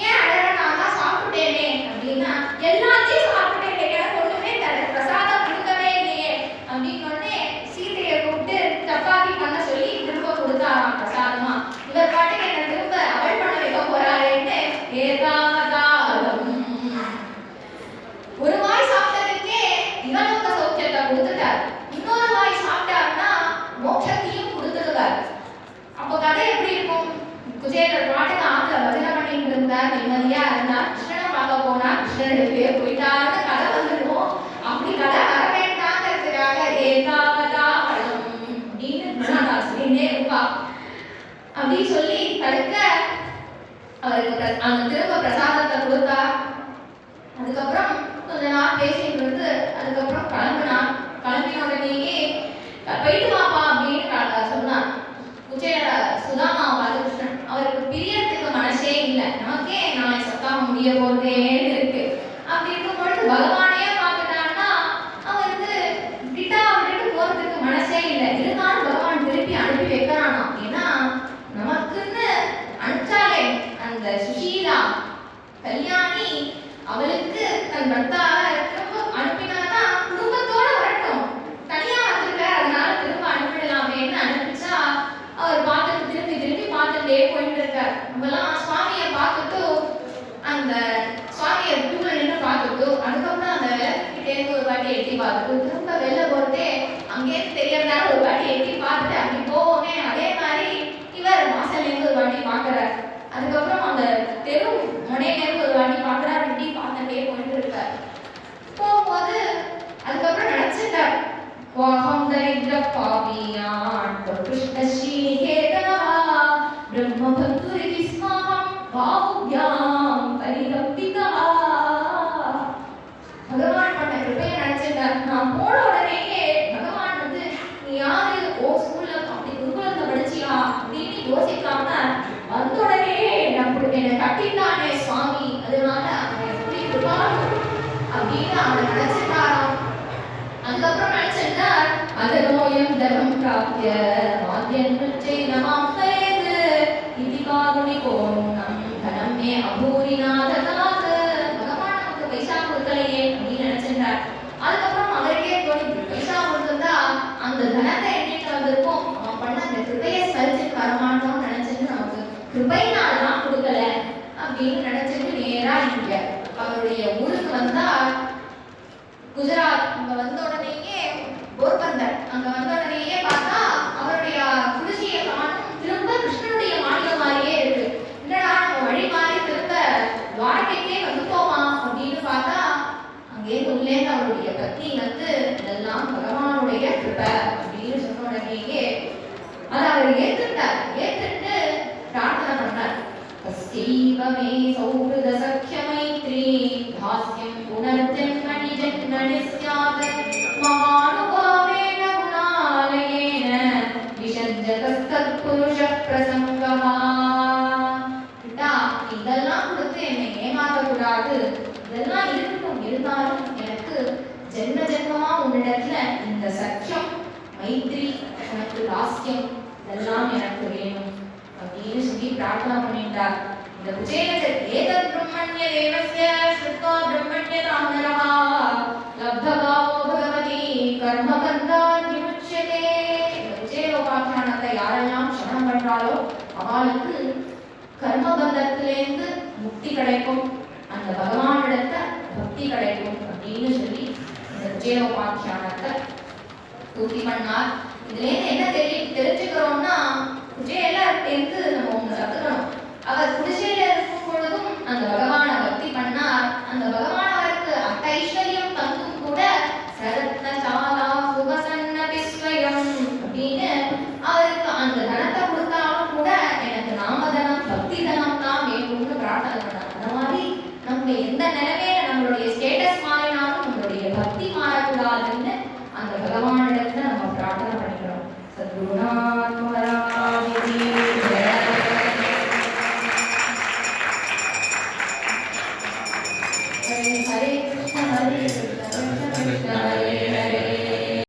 [SPEAKER 1] ஏன் அழற, நான் தான் சாப்பிட்டேனே அப்படின்னா, எல்லாத்தையும் சாப்பிட்டேன், எனக்கு ஒண்ணுமே பிரசாதம் கொடுக்கவே இல்லையே அப்படின்னு உடனே சீதையை கூப்பிட்டு சப்பாத்தி பண்ண சொல்லி திரும்ப கொடுத்தாராம் பிரசாதமா. இவர் பாட்டுக்கு என்ன திரும்ப அவள் பண்ண வைக்க போறாருன்னு ஏகாவதாலம். ஒரு வாய் சாப்பிட்டதுக்கே இவனோட சௌக்கியத்தை கொடுத்துட்டார், இன்னொரு வாய் சாப்பிட்டாருன்னா மோட்சத்தையும் கொடுத்துடுவார். அப்போ கதை எப்படி இருக்கும்? குஜேலர் பாட்டுக்கு ஆத்துல பஜனை பண்ணிட்டு இருந்தார், நிம்மதியா இருந்தார். கிருஷ்ணனை பார்க்க போனா கிருஷ்ணனுடைய போயிட்டாருன்னு கதை வந்துடும். அப்படி கதை வர வேண்டாங்கிறதுக்காக ஏகாவதாலம் அப்படின்னு சொல்லிட்டே இருப்பா. அப்படி சொல்லி தடுக்க அவருக்கு அந்த திரும்ப பிரசாதத்தை கொடுத்தா. அதுக்கப்புறம் கொஞ்ச நாள் பேசிட்டு இருந்து அதுக்கப்புறம் கிளம்பினார். கிளம்பின உடனேயே போயிட்டு வாப்பா அப்படின்னு சொன்னார். சுதாமா பாலகிருஷ்ணன் அவருக்கு பிரியறதுக்கு மனசே இல்லை, நமக்கே நாளை சத்தாம முடிய போறதேன்னு இருக்கு. அப்படி இருக்கும் பொழுது பகவானே பார்த்துட்டான்னா அவருக்கு கிட்டா விட்டுட்டு போறதுக்கு மனசே இல்லை. இருந்தாலும் பகவான் திருப்பி அனுப்பி வைக்கிறானா. ஏன்னா நமக்குன்னு அனுப்பிச்சாலே அந்த சுஷீலா கல்யாணி அவளுக்கு தன் பர்த்தாவை திரும்ப அனுப்பினானா குடும்பத்தோட வரட்டும், தனியா வந்திருக்காரு அதனால திரும்ப அனுப்பிடலாமேன்னு அனுப்பிச்சா அவர் பார்த்துட்டு திரும்பி பார்த்துட்டே போயிட்டு இருக்கார். நம்மலாம் சுவாமியை பார்த்துட்டு அந்த சுவாமியை தூர நின்று பார்த்துட்டு அதுக்கப்புறம் அந்த விளக்கிட்டேருந்து ஒரு வாட்டி எட்டி பார்த்துட்டு திரும்ப வெளில போறதே அங்கேருந்து தெரியறதால ஒரு வாட்டி எட்டி பார்த்துட்டு அப்படி போவோமே, அதே மாதிரி இவர் வாசல்லேருந்து ஒரு வாட்டி பார்க்குறார். அதுக்கப்புறம் அந்த தெரு முனையிலேருந்து ஒரு வாட்டி பார்க்குறாரு, இப்படி பார்த்துட்டே போயிட்டு இருக்கார். போகும்போது அதுக்கப்புறம் நினைச்சிட்டார், வாஹம் தரித்ர பாவியான் கிருஷ்ண ஸ்ரீநிகேதனா பிரம்ம பந்துரிதி ஸ்மாஹம் பாவுப்யாம் பரிகம்பிதா. பகவான் பண்ண கிருபையை நினைச்சிட்டார். நான் போன உடனேயே பகவான் நீ யாரு, ஓ ஸ்கூல்ல அப்படி குருகுலத்தை படிச்சியா அப்படின்னு யோசிக்காம வந்த உடனே என்னை கட்டிட்டானே சுவாமி, அதனால அவன் எப்படி இருப்பான் அப்படின்னு அவனை நினைச்சிட்டாராம். அதுக்கப்புறம் நினைச்சிட்டார், அதனோயம் தரம் பிராப்திய மாத்யன் பிச்சை நமாம் இது காருணி கோணம் தனம் கிருபையினால தான் கொடுக்கல அப்படின்னு நினைச்சிட்டு நேரா இங்க அவருடைய ஊருக்கு வந்தா. குஜராத் அங்க வந்த உடனேயே போர்பந்தர் அங்க வந்த உடனேயே பார்த்தா அவருடைய குடிசையை காணும். திரும்ப கிருஷ்ணனுடைய மாநிலம் மாதிரியே இருக்கு. என்னடா நம்ம வழி மாறி திரும்ப வாழ்க்கைக்கே வந்துட்டோமா அப்படின்னு பார்த்தா அங்கேருந்து உள்ளேந்து அவருடைய பக்தி வந்து இதெல்லாம் பகவானுடைய கிருபை அப்படின்னு சொன்ன உடனேயே அதை அவர் ஏத்துட்டார். ஏத்துட்டு பிரார்த்தனை பண்ணார். தஸ்யைவமே சௌஹ்ருத சக்ய மைத்ரீ தாஸ்யம் புனர்ஜன்மனி ஜன்மனி ஸ்யாத் மகானுபாவேன குணாலயேன விசஜ்ஜதஸ்தத் புருஷ பிரசங்கஹ. இதெல்லாம் கொடுத்து என்னை ஏமாற்ற கூடாது. இதெல்லாம் இருக்கட்டும், இருந்தாலும் எனக்கு ஜென்ம ஜென்மமா உன்னிடத்துல இந்த சக்கியம் மைத்ரி எனக்கு தாஸ்யம் இதெல்லாம் எனக்கு வேணும் அப்படின்னு சொல்லி பிரார்த்தனை பண்ணிட்டார். இந்த குச்சேலர் ஏதத் பிரம்மண்ய தேவஸ்ய ஸ்ருத்வா பிரம்மண்ய தாமரஹ லப்தபாவோ பகவதி கர்மபந்தாத் விமுச்யதே. இந்த குச்சேலோபாக்கியானத்தை யாரெல்லாம் சரணம் பண்றாளோ அவளுக்கு கர்மபந்தத்திலிருந்து முக்தி கிடைக்கும், அந்த பகவானிடத்த பக்தி கிடைக்கும் அப்படின்னு சொல்லி இந்த குச்சேலோபாக்கியானத்தை பூர்த்தி பண்ணார். இதுல இருந்து என்ன தெரிஞ்சுக்கிறோம்னா குச்சேலர்லேருந்து நம்ம ஒண்ணு கத்துக்கணும். அவர் குடிசையில இருக்கும் பொழுதும் அந்த பகவானை பக்தி பண்ணார். அந்த பகவான் அவருக்கு அட்டைஸ்வரியம் தந்தும் கூட சரத்ன சாலா சுகசன்ன விஸ்வயம் அப்படின்னு அவருக்கு அந்த தனத்தை கொடுத்தாலும் கூட எனக்கு நாமதனம் பக்தி தனம் தான் வேண்டும்னு பிரார்த்தனை பண்ணார். அந்த மாதிரி நம்ம எந்த நிலைமையில நம்மளுடைய ஸ்டேட்டஸ் மாறினாலும் நம்மளுடைய பக்தி மாறக்கூடாதுன்னு அந்த பகவானிடத்துல நம்ம பிரார்த்தனை பண்ணிக்கிறோம். சத்குருநாத்